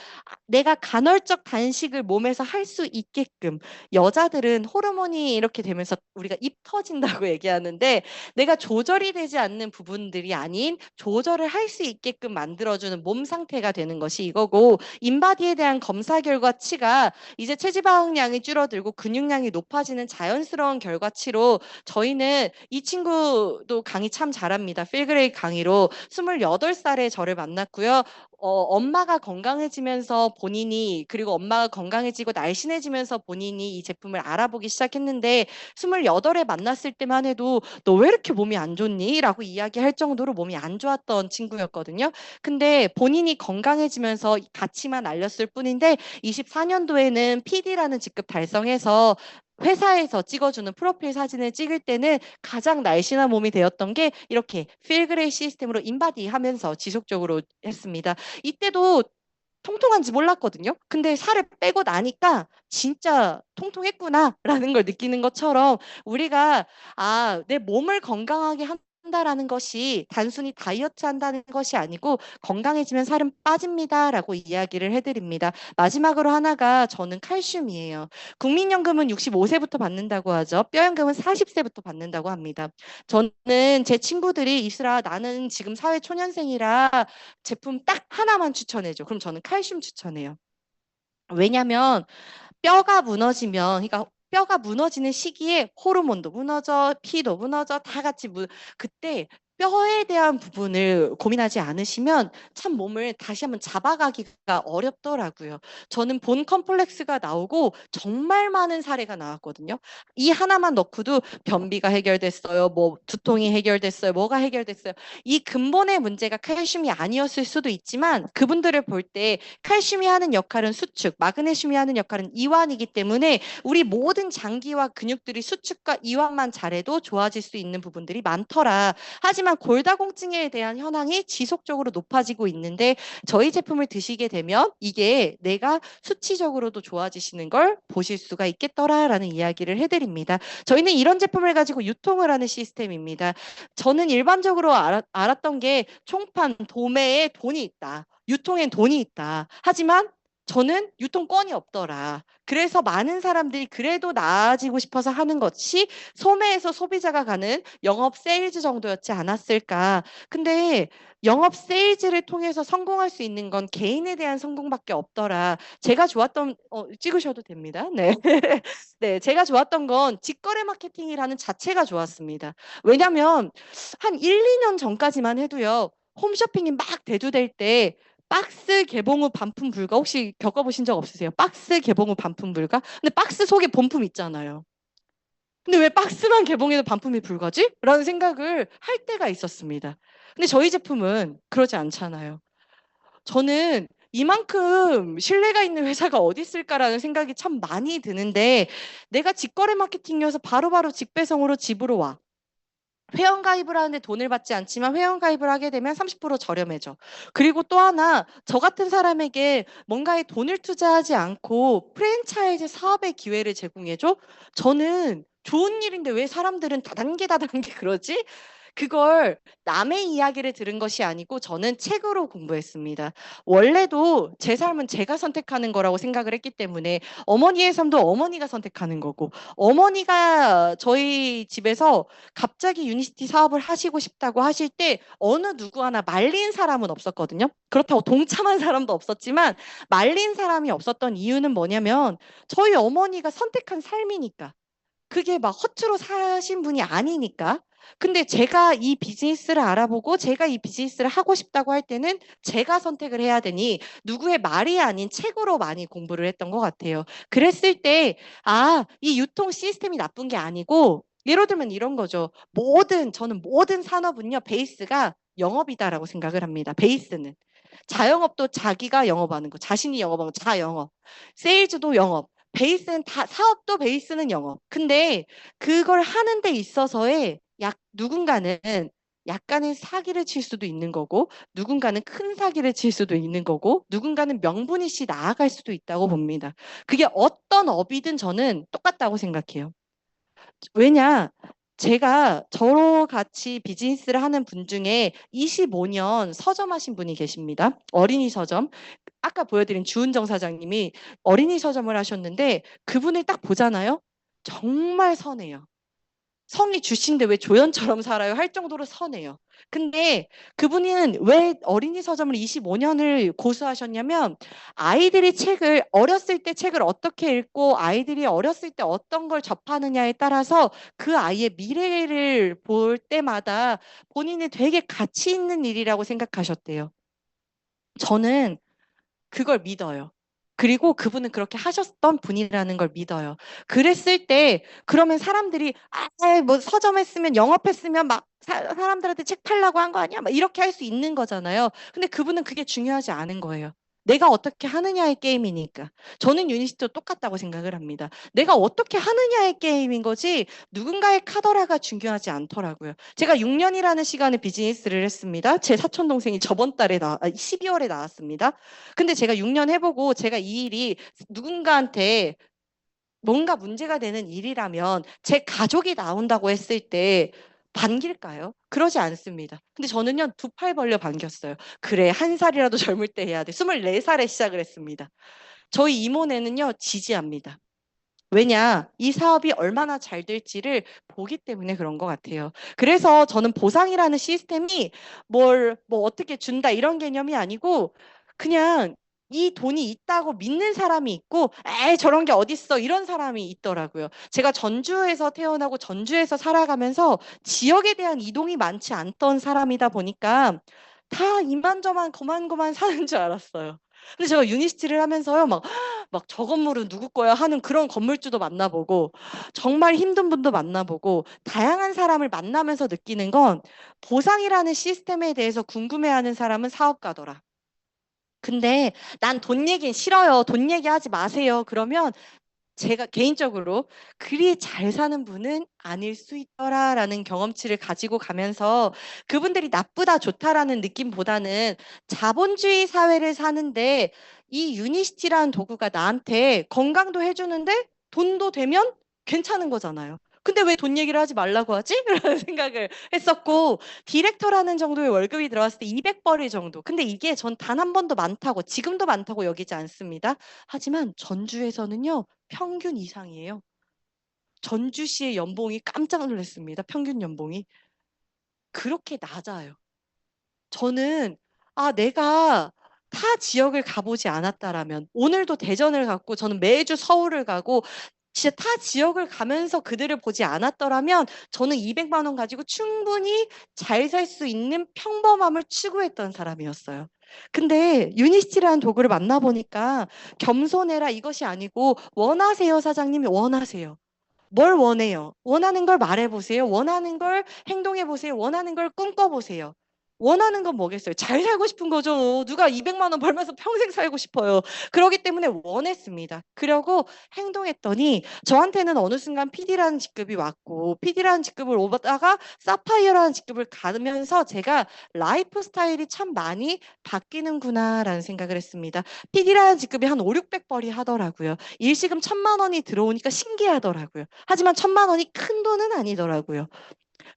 내가 간헐적 단식을 몸에서 할 수 있게끔, 여자들은 호르몬이 이렇게 되면서 우리가 입 터진다고 얘기하는데, 내가 조절이 되지 않는 부분들이 아닌 조절을 할 수 있게끔 만들어주는 몸 상태가 되는 것이 이거고, 인바디에 대한 검사 결과치가 이제 체지방량이 줄어들고 근육량이 높아지는 자연스러운 결과치로, 저희는 이 친구도 강의 참 잘합니다. 필그레이 강의로 28살에 저를 만났고요. 엄마가 건강해지면서 본인이, 그리고 엄마가 건강해지고 날씬해지면서 본인이 이 제품을 알아보기 시작했는데, 28에 만났을 때만 해도 너 왜 이렇게 몸이 안 좋니? 라고 이야기할 정도로 몸이 안 좋았던 친구였거든요. 근데 본인이 건강해지면서 가치만 알렸을 뿐인데 24년도에는 PD라는 직급 달성해서 회사에서 찍어주는 프로필 사진을 찍을 때는 가장 날씬한 몸이 되었던 게 이렇게 필그레이 시스템으로 인바디 하면서 지속적으로 했습니다. 이때도 통통한지 몰랐거든요. 근데 살을 빼고 나니까 진짜 통통했구나라는 걸 느끼는 것처럼, 우리가 내 몸을 건강하게 한다라는 것이 단순히 다이어트 한다는 것이 아니고 건강해지면 살은 빠집니다라고 이야기를 해드립니다. 마지막으로 하나가 저는 칼슘이에요. 국민연금은 65세부터 받는다고 하죠. 뼈연금은 40세부터 받는다고 합니다. 저는 제 친구들이 이슬아 나는 지금 사회 초년생이라 제품 딱 하나만 추천해줘. 그럼 저는 칼슘 추천해요. 왜냐면 뼈가 무너지면, 그러니까 뼈가 무너지는 시기에 호르몬도 무너져, 피도 무너져, 다 같이 그때 뼈에 대한 부분을 고민하지 않으시면 참 몸을 다시 한번 잡아가기가 어렵더라고요. 저는 본 컴플렉스가 나오고 정말 많은 사례가 나왔거든요. 이 하나만 넣고도 변비가 해결됐어요. 뭐 두통이 해결됐어요. 뭐가 해결됐어요. 이 근본의 문제가 칼슘이 아니었을 수도 있지만, 그분들을 볼 때 칼슘이 하는 역할은 수축, 마그네슘이 하는 역할은 이완이기 때문에 우리 모든 장기와 근육들이 수축과 이완만 잘해도 좋아질 수 있는 부분들이 많더라. 하지만 골다공증에 대한 현황이 지속적으로 높아지고 있는데, 저희 제품을 드시게 되면 이게 내가 수치적으로도 좋아지시는 걸 보실 수가 있겠더라라는 이야기를 해드립니다. 저희는 이런 제품을 가지고 유통을 하는 시스템입니다. 저는 일반적으로 알았던 게 총판, 도매에 돈이 있다. 유통엔 돈이 있다. 하지만 저는 유통권이 없더라. 그래서 많은 사람들이 그래도 나아지고 싶어서 하는 것이 소매에서 소비자가 가는 영업 세일즈 정도였지 않았을까. 근데 영업 세일즈를 통해서 성공할 수 있는 건 개인에 대한 성공밖에 없더라. 제가 좋았던, 찍으셔도 됩니다. 네. 네, 제가 좋았던 건 직거래 마케팅이라는 자체가 좋았습니다. 왜냐면 한 1, 2년 전까지만 해도요. 홈쇼핑이 막 대두될 때 박스 개봉 후 반품 불가, 혹시 겪어보신 적 없으세요? 박스 개봉 후 반품 불가? 근데 박스 속에 본품 있잖아요. 근데 왜 박스만 개봉해도 반품이 불가지? 라는 생각을 할 때가 있었습니다. 근데 저희 제품은 그러지 않잖아요. 저는 이만큼 신뢰가 있는 회사가 어디 있을까라는 생각이 참 많이 드는데, 내가 직거래 마케팅이어서 바로바로 직배송으로 집으로 와. 회원가입을 하는데 돈을 받지 않지만 회원가입을 하게 되면 30% 저렴해져. 그리고 또 하나, 저 같은 사람에게 뭔가에 돈을 투자하지 않고 프랜차이즈 사업의 기회를 제공해줘? 저는 좋은 일인데 왜 사람들은 다단계 다단계 그러지? 그걸 남의 이야기를 들은 것이 아니고 저는 책으로 공부했습니다. 원래도 제 삶은 제가 선택하는 거라고 생각을 했기 때문에, 어머니의 삶도 어머니가 선택하는 거고, 어머니가 저희 집에서 갑자기 유니시티 사업을 하시고 싶다고 하실 때 어느 누구 하나 말린 사람은 없었거든요. 그렇다고 동참한 사람도 없었지만 말린 사람이 없었던 이유는 뭐냐면 저희 어머니가 선택한 삶이니까. 그게 막 허투루 사신 분이 아니니까. 근데 제가 이 비즈니스를 알아보고 제가 이 비즈니스를 하고 싶다고 할 때는 제가 선택을 해야 되니 누구의 말이 아닌 책으로 많이 공부를 했던 것 같아요. 그랬을 때, 이 유통 시스템이 나쁜 게 아니고, 예를 들면 이런 거죠. 저는 모든 산업은요, 베이스가 영업이다라고 생각을 합니다. 베이스는. 자영업도 자기가 영업하는 거, 자신이 영업하는 거, 자영업. 세일즈도 영업. 베이스는 다, 사업도 베이스는 영업. 근데 그걸 하는 데 있어서의 누군가는 약간의 사기를 칠 수도 있는 거고, 누군가는 큰 사기를 칠 수도 있는 거고, 누군가는 명분이시 나아갈 수도 있다고 봅니다. 그게 어떤 업이든 저는 똑같다고 생각해요. 왜냐? 제가 저같이 비즈니스를 하는 분 중에 25년 서점하신 분이 계십니다. 어린이 서점. 아까 보여드린 주은정 사장님이 어린이 서점을 하셨는데 그분을 딱 보잖아요. 정말 선해요. 성이 주신데 왜 조연처럼 살아요? 할 정도로 선해요. 근데 그분은 왜 어린이 서점을 25년을 고수하셨냐면 아이들이 책을 어렸을 때 책을 어떻게 읽고 아이들이 어렸을 때 어떤 걸 접하느냐에 따라서 그 아이의 미래를 볼 때마다 본인이 되게 가치 있는 일이라고 생각하셨대요. 저는 그걸 믿어요. 그리고 그분은 그렇게 하셨던 분이라는 걸 믿어요. 그랬을 때 그러면 사람들이 뭐 서점했으면 영업했으면 막 사람들한테 책 팔라고 한 거 아니야? 막 이렇게 할 수 있는 거잖아요. 근데 그분은 그게 중요하지 않은 거예요. 내가 어떻게 하느냐의 게임이니까. 저는 유니스트도 똑같다고 생각을 합니다. 내가 어떻게 하느냐의 게임인 거지 누군가의 카더라가 중요하지 않더라고요. 제가 6년이라는 시간에 비즈니스를 했습니다. 제 사촌 동생이 저번 달에 12월에 나왔습니다. 근데 제가 6년 해보고 제가 이 일이 누군가한테 뭔가 문제가 되는 일이라면 제 가족이 나온다고 했을 때 반길까요? 그러지 않습니다. 근데 저는요, 두 팔 벌려 반겼어요. 그래, 한 살이라도 젊을 때 해야 돼. 24살에 시작을 했습니다. 저희 이모네는요, 지지합니다. 왜냐, 이 사업이 얼마나 잘 될지를 보기 때문에 그런 것 같아요. 그래서 저는 보상이라는 시스템이 뭐 어떻게 준다 이런 개념이 아니고 그냥 이 돈이 있다고 믿는 사람이 있고 에이 저런 게 어딨어 이런 사람이 있더라고요. 제가 전주에서 태어나고 전주에서 살아가면서 지역에 대한 이동이 많지 않던 사람이다 보니까 다 이만저만 고만고만 사는 줄 알았어요. 근데 제가 유니스티를 하면서요, 막 저 건물은 누구 거야 하는 그런 건물주도 만나보고 정말 힘든 분도 만나보고 다양한 사람을 만나면서 느끼는 건 보상이라는 시스템에 대해서 궁금해하는 사람은 사업가더라. 근데 난 돈 얘기는 싫어요. 돈 얘기하지 마세요. 그러면 제가 개인적으로 그리 잘 사는 분은 아닐 수 있더라라는 경험치를 가지고 가면서 그분들이 나쁘다 좋다라는 느낌보다는 자본주의 사회를 사는데 이 유니시티라는 도구가 나한테 건강도 해주는데 돈도 되면 괜찮은 거잖아요. 근데 왜 돈 얘기를 하지 말라고 하지? 라는 생각을 했었고 디렉터라는 정도의 월급이 들어왔을 때 200벌이 정도. 근데 이게 전 단 한 번도 많다고 지금도 많다고 여기지 않습니다. 하지만 전주에서는요. 평균 이상이에요. 전주시의 연봉이 깜짝 놀랐습니다. 평균 연봉이. 그렇게 낮아요. 저는 내가 타 지역을 가보지 않았다라면 오늘도 대전을 갔고 저는 매주 서울을 가고 진짜 타 지역을 가면서 그들을 보지 않았더라면 저는 200만 원 가지고 충분히 잘 살 수 있는 평범함을 추구했던 사람이었어요. 근데 유니시티라는 도구를 만나보니까 겸손해라 이것이 아니고 원하세요 사장님이 원하세요. 뭘 원해요? 원하는 걸 말해보세요. 원하는 걸 행동해보세요. 원하는 걸 꿈꿔보세요. 원하는 건 뭐겠어요? 잘 살고 싶은 거죠. 누가 200만 원 벌면서 평생 살고 싶어요. 그러기 때문에 원했습니다. 그러고 행동했더니 저한테는 어느 순간 PD라는 직급이 왔고 PD라는 직급을 오다가 사파이어라는 직급을 가면서 제가 라이프 스타일이 참 많이 바뀌는구나라는 생각을 했습니다. PD라는 직급이 한 5, 600벌이 하더라고요. 일시금 1,000만 원이 들어오니까 신기하더라고요. 하지만 1,000만 원이 큰 돈은 아니더라고요.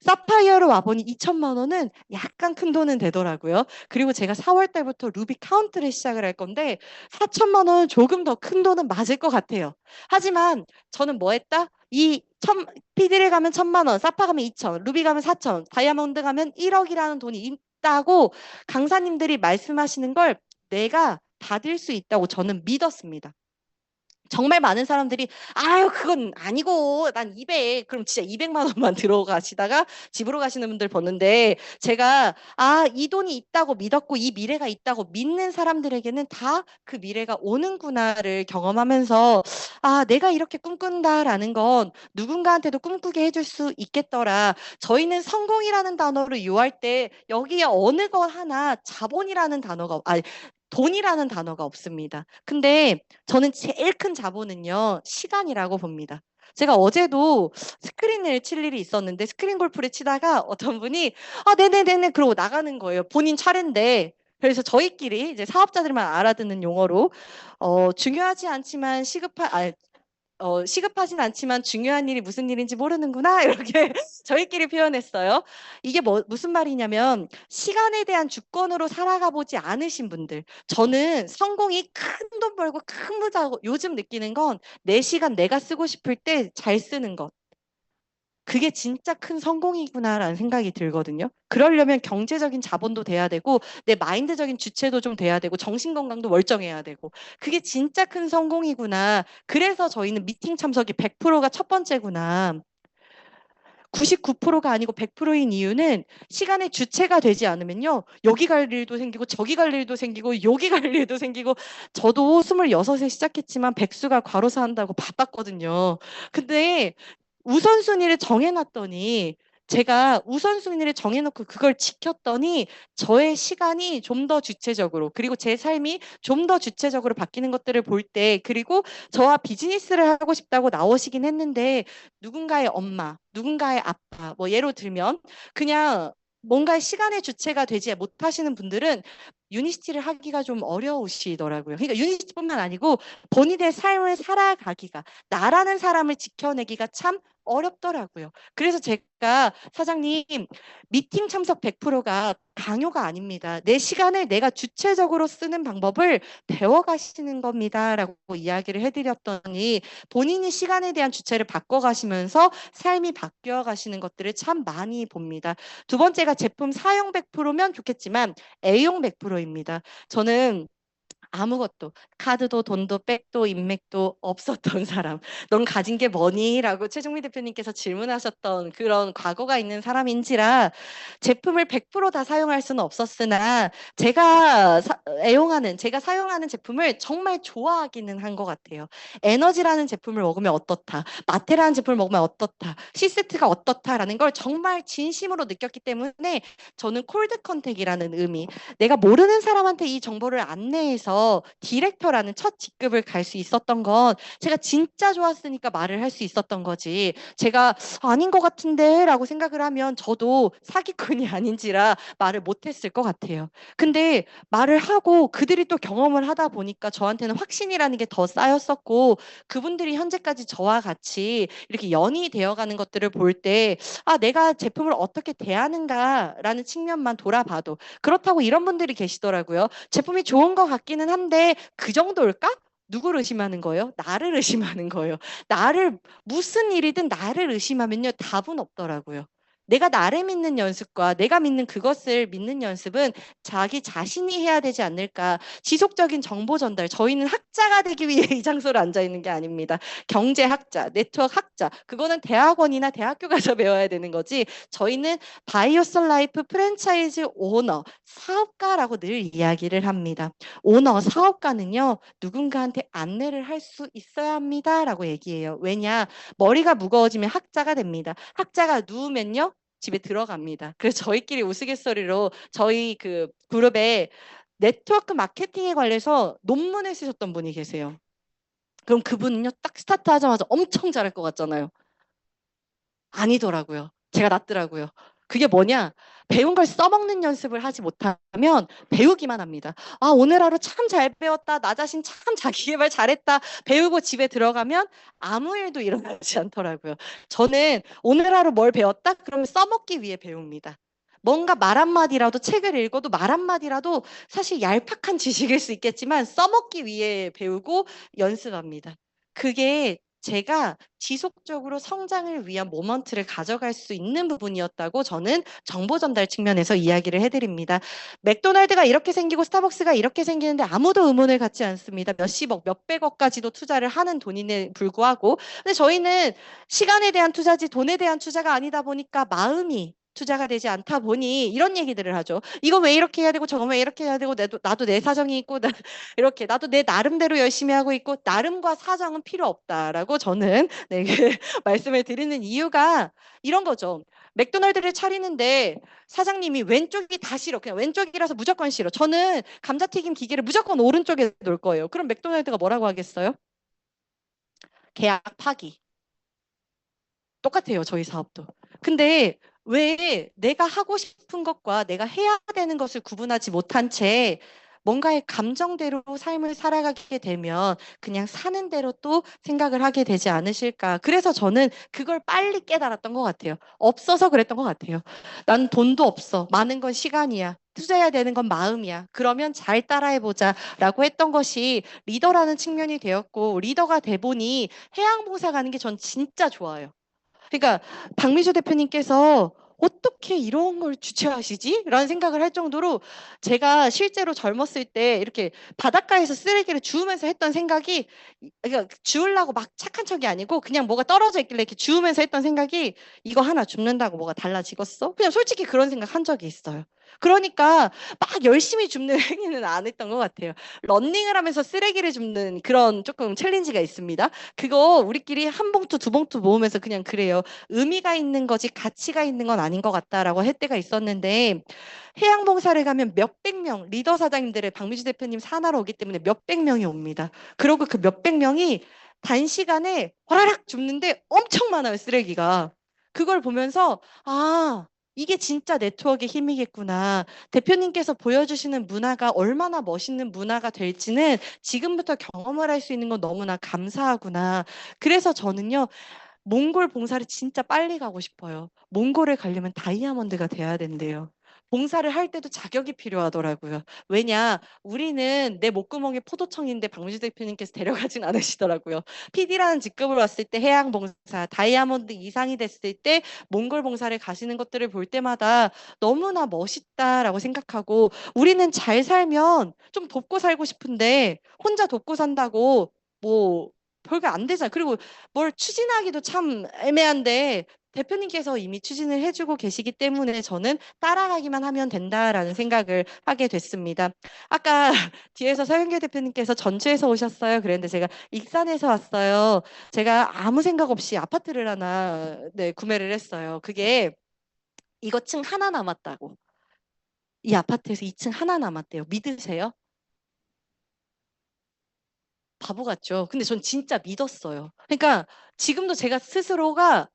사파이어로 와보니 2,000만 원은 약간 큰 돈은 되더라고요. 그리고 제가 4월 달부터 루비 카운트를 시작을 할 건데 4,000만 원은 조금 더 큰 돈은 맞을 것 같아요. 하지만 저는 뭐 했다? PD를 가면 1,000만 원, 사파 가면 2,000, 루비 가면 4,000, 다이아몬드 가면 1억이라는 돈이 있다고 강사님들이 말씀하시는 걸 내가 받을 수 있다고 저는 믿었습니다. 정말 많은 사람들이 아유 그건 아니고 난 200 그럼 진짜 200만 원만 들어가시다가 집으로 가시는 분들 봤는데 제가 이 돈이 있다고 믿었고 이 미래가 있다고 믿는 사람들에게는 다 그 미래가 오는구나를 경험하면서 내가 이렇게 꿈꾼다라는 건 누군가한테도 꿈꾸게 해줄 수 있겠더라. 저희는 성공이라는 단어를 유할 때 여기에 어느 것 하나 자본이라는 단어가 돈이라는 단어가 없습니다. 근데 저는 제일 큰 자본은요, 시간이라고 봅니다. 제가 어제도 스크린을 칠 일이 있었는데 스크린 골프를 치다가 어떤 분이 네네네네 그러고 나가는 거예요. 본인 차례인데. 그래서 저희끼리 이제 사업자들만 알아듣는 용어로 중요하지 않지만 시급하진 않지만 중요한 일이 무슨 일인지 모르는구나 이렇게 저희끼리 표현했어요. 이게 무슨 말이냐면 시간에 대한 주권으로 살아가 보지 않으신 분들. 저는 성공이 큰 돈 벌고 큰 부자고 요즘 느끼는 건 내 시간 내가 쓰고 싶을 때 잘 쓰는 것. 그게 진짜 큰 성공이구나라는 생각이 들거든요. 그러려면 경제적인 자본도 돼야 되고 내 마인드적인 주체도 좀 돼야 되고 정신 건강도 멀쩡해야 되고 그게 진짜 큰 성공이구나. 그래서 저희는 미팅 참석이 100%가 첫 번째구나. 99%가 아니고 100%인 이유는 시간의 주체가 되지 않으면요. 여기 갈 일도 생기고 저기 갈 일도 생기고 여기 갈 일도 생기고 저도 26에 시작했지만 백수가 과로사 한다고 바빴거든요. 근데 우선순위를 정해놨더니 제가 우선순위를 정해놓고 그걸 지켰더니 저의 시간이 좀 더 주체적으로 그리고 제 삶이 좀 더 주체적으로 바뀌는 것들을 볼 때 그리고 저와 비즈니스를 하고 싶다고 나오시긴 했는데 누군가의 엄마, 누군가의 아빠 뭐 예로 들면 그냥 뭔가 시간의 주체가 되지 못하시는 분들은 유니스티를 하기가 좀 어려우시더라고요. 그러니까 유니스티뿐만 아니고 본인의 삶을 살아가기가 나라는 사람을 지켜내기가 참 어렵더라고요. 그래서 제가 사장님 미팅 참석 100%가 강요가 아닙니다. 내 시간을 내가 주체적으로 쓰는 방법을 배워가시는 겁니다라고 이야기를 해드렸더니 본인이 시간에 대한 주체를 바꿔가시면서 삶이 바뀌어가시는 것들을 참 많이 봅니다. 두 번째가 제품 사용 100%면 좋겠지만 A용 100%입니다. 저는 아무것도 카드도 돈도 백도 인맥도 없었던 사람. 넌 가진 게 뭐니? 라고 최종민 대표님께서 질문하셨던 그런 과거가 있는 사람인지라 제품을 100%다 사용할 수는 없었으나 제가 사용하는 제품을 정말 좋아하기는 한 것 같아요. 에너지라는 제품을 먹으면 어떻다. 마테라는 제품을 먹으면 어떻다. 시스트가 어떻다라는 걸 정말 진심으로 느꼈기 때문에 저는 콜드 컨택이라는 의미 내가 모르는 사람한테 이 정보를 안내해서 디렉터라는 첫 직급을 갈 수 있었던 건 제가 진짜 좋았으니까 말을 할 수 있었던 거지. 제가 아닌 것 같은데 라고 생각을 하면 저도 사기꾼이 아닌지라 말을 못했을 것 같아요. 근데 말을 하고 그들이 또 경험을 하다 보니까 저한테는 확신이라는 게 더 쌓였었고 그분들이 현재까지 저와 같이 이렇게 연이 되어가는 것들을 볼 때 내가 제품을 어떻게 대하는가라는 측면만 돌아봐도 그렇다고 이런 분들이 계시더라고요. 제품이 좋은 것 같기는 한데 그 정도일까? 누구를 의심하는 거예요? 나를 의심하는 거예요. 무슨 일이든 나를 의심하면요. 답은 없더라고요. 내가 나를 믿는 연습과 내가 믿는 그것을 믿는 연습은 자기 자신이 해야 되지 않을까. 지속적인 정보 전달. 저희는 학자가 되기 위해 이 장소를 앉아 있는 게 아닙니다. 경제학자, 네트워크 학자. 그거는 대학원이나 대학교 가서 배워야 되는 거지. 저희는 바이오솔 라이프 프랜차이즈 오너, 사업가라고 늘 이야기를 합니다. 오너, 사업가는요, 누군가한테 안내를 할 수 있어야 합니다라고 얘기해요. 왜냐? 머리가 무거워지면 학자가 됩니다. 학자가 누우면요, 집에 들어갑니다. 그래서 저희끼리 우스갯소리로 저희 그 그룹에 네트워크 마케팅에 관해서 논문을 쓰셨던 분이 계세요. 그럼 그분은요, 딱 스타트 하자마자 엄청 잘할 것 같잖아요. 아니더라고요. 제가 낫더라고요. 그게 뭐냐? 배운 걸 써먹는 연습을 하지 못하면 배우기만 합니다. 오늘 하루 참 잘 배웠다. 나 자신 참 자기계발 잘했다. 배우고 집에 들어가면 아무 일도 일어나지 않더라고요. 저는 오늘 하루 뭘 배웠다? 그러면 써먹기 위해 배웁니다. 뭔가 말 한마디라도 책을 읽어도 말 한마디라도 사실 얄팍한 지식일 수 있겠지만 써먹기 위해 배우고 연습합니다. 그게 제가 지속적으로 성장을 위한 모먼트를 가져갈 수 있는 부분이었다고 저는 정보 전달 측면에서 이야기를 해드립니다. 맥도날드가 이렇게 생기고 스타벅스가 이렇게 생기는데 아무도 의문을 갖지 않습니다. 몇십억, 몇백억까지도 투자를 하는 돈임에 불구하고. 근데 저희는 시간에 대한 투자지 돈에 대한 투자가 아니다 보니까 마음이 투자가 되지 않다 보니 이런 얘기들을 하죠. 이거 왜 이렇게 해야 되고 저거 왜 이렇게 해야 되고 나도 내 사정이 있고 이렇게 나도 내 나름대로 열심히 하고 있고 나름과 사정은 필요 없다라고 저는 네, 말씀을 드리는 이유가 이런 거죠. 맥도날드를 차리는데 사장님이 왼쪽이 다 싫어. 그냥 왼쪽이라서 무조건 싫어. 저는 감자튀김 기계를 무조건 오른쪽에 놓을 거예요. 그럼 맥도날드가 뭐라고 하겠어요? 계약 파기. 똑같아요. 저희 사업도. 근데 왜 내가 하고 싶은 것과 내가 해야 되는 것을 구분하지 못한 채 뭔가의 감정대로 삶을 살아가게 되면 그냥 사는 대로 또 생각을 하게 되지 않으실까. 그래서 저는 그걸 빨리 깨달았던 것 같아요. 없어서 그랬던 것 같아요. 난 돈도 없어. 많은 건 시간이야. 투자해야 되는 건 마음이야. 그러면 잘 따라해보자 라고 했던 것이 리더라는 측면이 되었고, 리더가 돼 보니 해양봉사 가는 게 전 진짜 좋아요. 그러니까 박미주 대표님께서 어떻게 이런 걸 주최하시지? 라는 생각을 할 정도로 제가 실제로 젊었을 때 이렇게 바닷가에서 쓰레기를 주우면서 했던 생각이, 그러니까 주우려고 막 착한 척이 아니고 그냥 뭐가 떨어져 있길래 이렇게 주우면서 했던 생각이, 이거 하나 줍는다고 뭐가 달라지겠어? 그냥 솔직히 그런 생각 한 적이 있어요. 그러니까 막 열심히 줍는 행위는 안 했던 것 같아요. 러닝을 하면서 쓰레기를 줍는 그런 조금 챌린지가 있습니다. 그거 우리끼리 한 봉투, 두 봉투 모으면서 그냥 그래요. 의미가 있는 거지 가치가 있는 건 아닌 것 같다라고 할 때가 있었는데, 해양봉사를 가면 몇백 명, 리더 사장님들의 박미주 대표님 산하러 오기 때문에 몇백 명이 옵니다. 그리고 그 몇백 명이 단시간에 화라락 줍는데 엄청 많아요, 쓰레기가. 그걸 보면서, 아, 이게 진짜 네트워크의 힘이겠구나. 대표님께서 보여주시는 문화가 얼마나 멋있는 문화가 될지는 지금부터 경험을 할 수 있는 건 너무나 감사하구나. 그래서 저는요, 몽골 봉사를 진짜 빨리 가고 싶어요. 몽골에 가려면 다이아몬드가 돼야 된대요. 봉사를 할 때도 자격이 필요하더라고요. 왜냐, 우리는 내 목구멍에 포도청인데 박민주 대표님께서 데려가진 않으시더라고요. PD라는 직급을 왔을 때 해양 봉사, 다이아몬드 이상이 됐을 때 몽골 봉사를 가시는 것들을 볼 때마다 너무나 멋있다라고 생각하고, 우리는 잘 살면 좀 돕고 살고 싶은데 혼자 돕고 산다고 뭐 별게 안 되잖아요. 그리고 뭘 추진하기도 참 애매한데 대표님께서 이미 추진을 해주고 계시기 때문에 저는 따라가기만 하면 된다라는 생각을 하게 됐습니다. 아까 뒤에서 서영길 대표님께서 전주에서 오셨어요. 그랬는데 제가 익산에서 왔어요. 제가 아무 생각 없이 아파트를 하나 구매를 했어요. 그게 이거 층 하나 남았다고. 이 아파트에서 2층 하나 남았대요. 믿으세요? 바보 같죠? 근데 전 진짜 믿었어요. 그러니까 지금도 제가 스스로가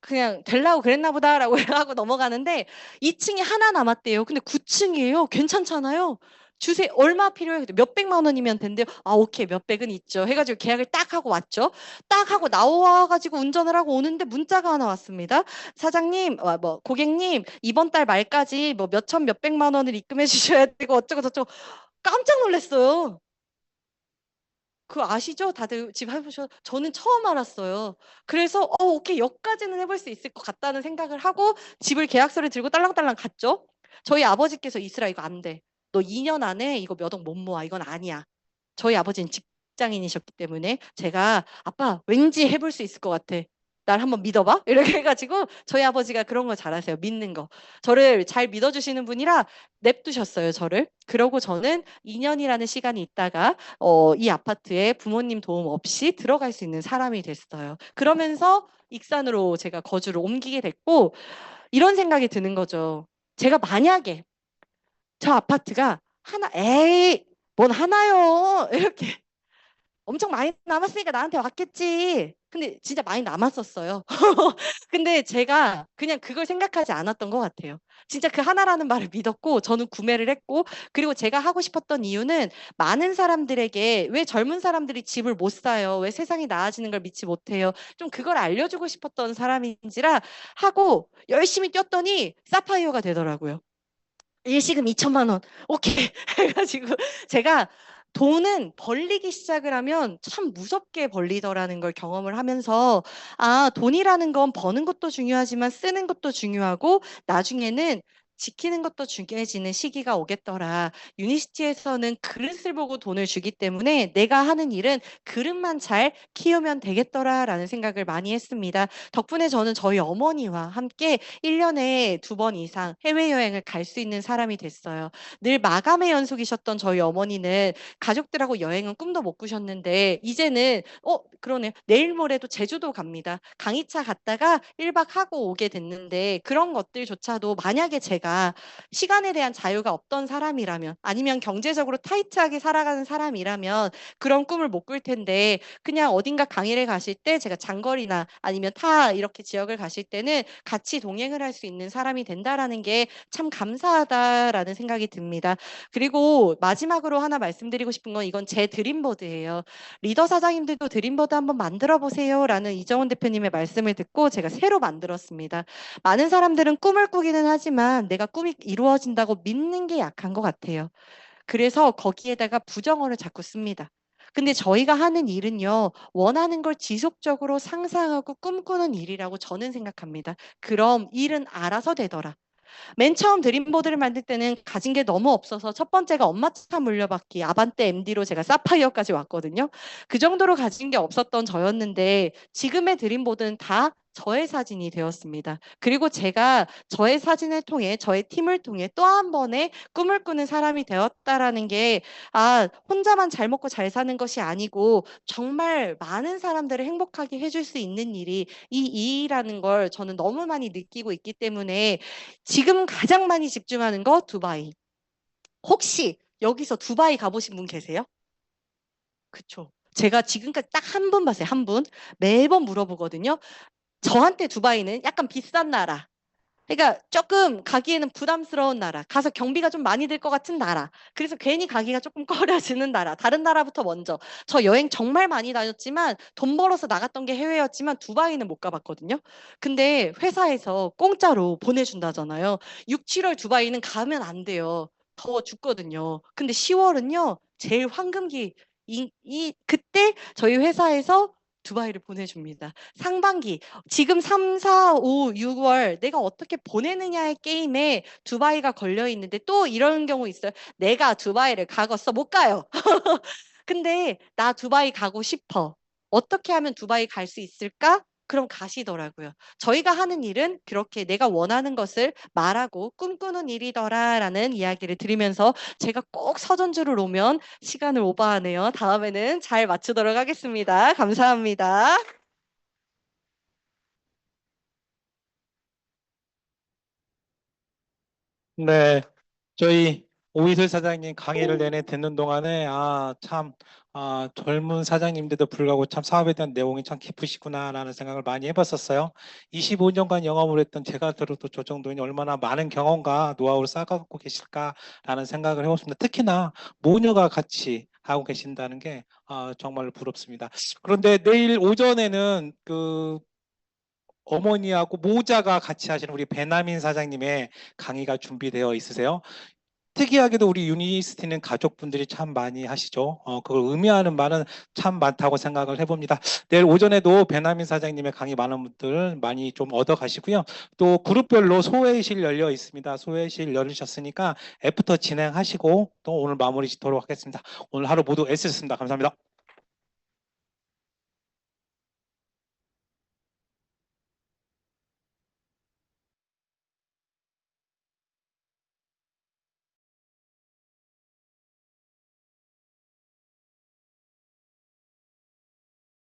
그냥 되려고 그랬나 보다라고 하고 넘어가는데 2층이 하나 남았대요. 근데 9층이에요. 괜찮잖아요. 주세 얼마 필요해요? 몇백만 원이면 된대요. 아, 오케이. 몇백은 있죠. 해가지고 계약을 딱 하고 왔죠. 딱 하고 나와가지고 운전을 하고 오는데 문자가 하나 왔습니다. 사장님, 뭐 고객님, 이번 달 말까지 뭐 몇천 몇백만 원을 입금해 주셔야 되고 어쩌고 저쩌고. 깜짝 놀랐어요. 그거 아시죠? 다들 집 해보셔. 저는 처음 알았어요. 그래서 오케이, 여기까지는 해볼 수 있을 것 같다는 생각을 하고 집을 계약서를 들고 딸랑딸랑 갔죠. 저희 아버지께서 이슬아 이거 안 돼. 너 2년 안에 이거 몇 억 못 모아. 이건 아니야. 저희 아버지는 직장인이셨기 때문에 제가 아빠 왠지 해볼 수 있을 것 같아. 날 한번 믿어봐. 이렇게 해가지고 저희 아버지가 그런 거 잘하세요. 믿는 거. 저를 잘 믿어주시는 분이라 냅두셨어요. 저를. 그러고 저는 2년이라는 시간이 있다가 이 아파트에 부모님 도움 없이 들어갈 수 있는 사람이 됐어요. 그러면서 익산으로 제가 거주를 옮기게 됐고, 이런 생각이 드는 거죠. 제가 만약에 저 아파트가 하나, 에이, 뭔 하나요? 이렇게 엄청 많이 남았으니까 나한테 왔겠지. 근데 진짜 많이 남았었어요. 근데 제가 그냥 그걸 생각하지 않았던 것 같아요. 진짜 그 하나라는 말을 믿었고 저는 구매를 했고, 그리고 제가 하고 싶었던 이유는 많은 사람들에게 왜 젊은 사람들이 집을 못 사요? 왜 세상이 나아지는 걸 믿지 못해요? 좀 그걸 알려주고 싶었던 사람인지라 하고 열심히 뛰었더니 사파이어가 되더라고요. 일시금 2천만 원. 오케이. 해가지고 제가 돈은 벌리기 시작을 하면 참 무섭게 벌리더라는 걸 경험을 하면서, 아, 돈이라는 건 버는 것도 중요하지만 쓰는 것도 중요하고 나중에는 지키는 것도 중요해지는 시기가 오겠더라. 유니시티에서는 그릇을 보고 돈을 주기 때문에 내가 하는 일은 그릇만 잘 키우면 되겠더라라는 생각을 많이 했습니다. 덕분에 저는 저희 어머니와 함께 1년에 2번 이상 해외여행을 갈 수 있는 사람이 됐어요. 늘 마감의 연속이셨던 저희 어머니는 가족들하고 여행은 꿈도 못 꾸셨는데 이제는 그러네요. 내일 모레도 제주도 갑니다. 강희차 갔다가 1박 하고 오게 됐는데 그런 것들조차도 만약에 제가 제가 시간에 대한 자유가 없던 사람이라면 아니면 경제적으로 타이트하게 살아가는 사람이라면 그런 꿈을 못 꿀 텐데 그냥 어딘가 강의를 가실 때 제가 장거리나 아니면 타 이렇게 지역을 가실 때는 같이 동행을 할 수 있는 사람이 된다라는 게 참 감사하다라는 생각이 듭니다. 그리고 마지막으로 하나 말씀드리고 싶은 건 이건 제 드림보드예요. 리더 사장님들도 드림보드 한번 만들어 보세요라는 이정훈 대표님의 말씀을 듣고 제가 새로 만들었습니다. 많은 사람들은 꿈을 꾸기는 하지만 내가 꿈이 이루어진다고 믿는 게 약한 것 같아요. 그래서 거기에다가 부정어를 자꾸 씁니다. 근데 저희가 하는 일은요, 원하는 걸 지속적으로 상상하고 꿈꾸는 일이라고 저는 생각합니다. 그럼 일은 알아서 되더라. 맨 처음 드림보드를 만들 때는 가진 게 너무 없어서 첫 번째가 엄마 차 물려받기 아반떼 MD로 제가 사파이어까지 왔거든요. 그 정도로 가진 게 없었던 저였는데 지금의 드림보드는 다 저의 사진이 되었습니다. 그리고 제가 저의 사진을 통해 저의 팀을 통해 또 한 번의 꿈을 꾸는 사람이 되었다라는 게 혼자만 잘 먹고 잘 사는 것이 아니고 정말 많은 사람들을 행복하게 해줄 수 있는 일이 이 일이라는 걸 저는 너무 많이 느끼고 있기 때문에 지금 가장 많이 집중하는 거 두바이. 혹시 여기서 두바이 가보신 분 계세요? 그쵸. 제가 지금까지 딱 한 분 봤어요. 한 분. 매번 물어보거든요. 저한테 두바이는 약간 비싼 나라. 그러니까 조금 가기에는 부담스러운 나라. 가서 경비가 좀 많이 들 것 같은 나라. 그래서 괜히 가기가 조금 꺼려지는 나라. 다른 나라부터 먼저. 저 여행 정말 많이 다녔지만 돈 벌어서 나갔던 게 해외였지만 두바이는 못 가봤거든요. 근데 회사에서 공짜로 보내준다잖아요. 6, 7월 두바이는 가면 안 돼요. 더워 죽거든요. 근데 10월은요. 제일 황금기 그때 저희 회사에서 두바이를 보내줍니다. 상반기 지금 3, 4, 5, 6월 내가 어떻게 보내느냐의 게임에 두바이가 걸려 있는데 또 이런 경우 있어요. 내가 두바이를 가겠어? 못 가요. 근데 나 두바이 가고 싶어. 어떻게 하면 두바이 갈 수 있을까? 그럼 가시더라고요. 저희가 하는 일은 그렇게 내가 원하는 것을 말하고 꿈꾸는 일이더라라는 이야기를 드리면서 제가 꼭 서전주를 오면 시간을 오버하네요. 다음에는 잘 맞추도록 하겠습니다. 감사합니다. 네, 저희 오이슬 사장님 강의를 내내 듣는 동안에 젊은 사장님들도 불구하고 참 사업에 대한 내용이 참 깊으시구나라는 생각을 많이 해봤었어요. 25년간 영업을 했던 제가 들어도 저 정도니 얼마나 많은 경험과 노하우를 쌓아갖고 계실까라는 생각을 해봤습니다. 특히나 모녀가 같이 하고 계신다는 게 정말 부럽습니다. 그런데 내일 오전에는 어머니하고 모자가 같이 하시는 우리 배나민 사장님의 강의가 준비되어 있으세요. 특이하게도 우리 유니스티는 가족분들이 참 많이 하시죠. 그걸 의미하는 말은 참 많다고 생각을 해봅니다. 내일 오전에도 배나민 사장님의 강의 많은 분들 많이 좀 얻어 가시고요. 또 그룹별로 소회실 열려 있습니다. 소회실 열리셨으니까 애프터 진행하시고 또 오늘 마무리 짓도록 하겠습니다. 오늘 하루 모두 애쓰셨습니다. 감사합니다.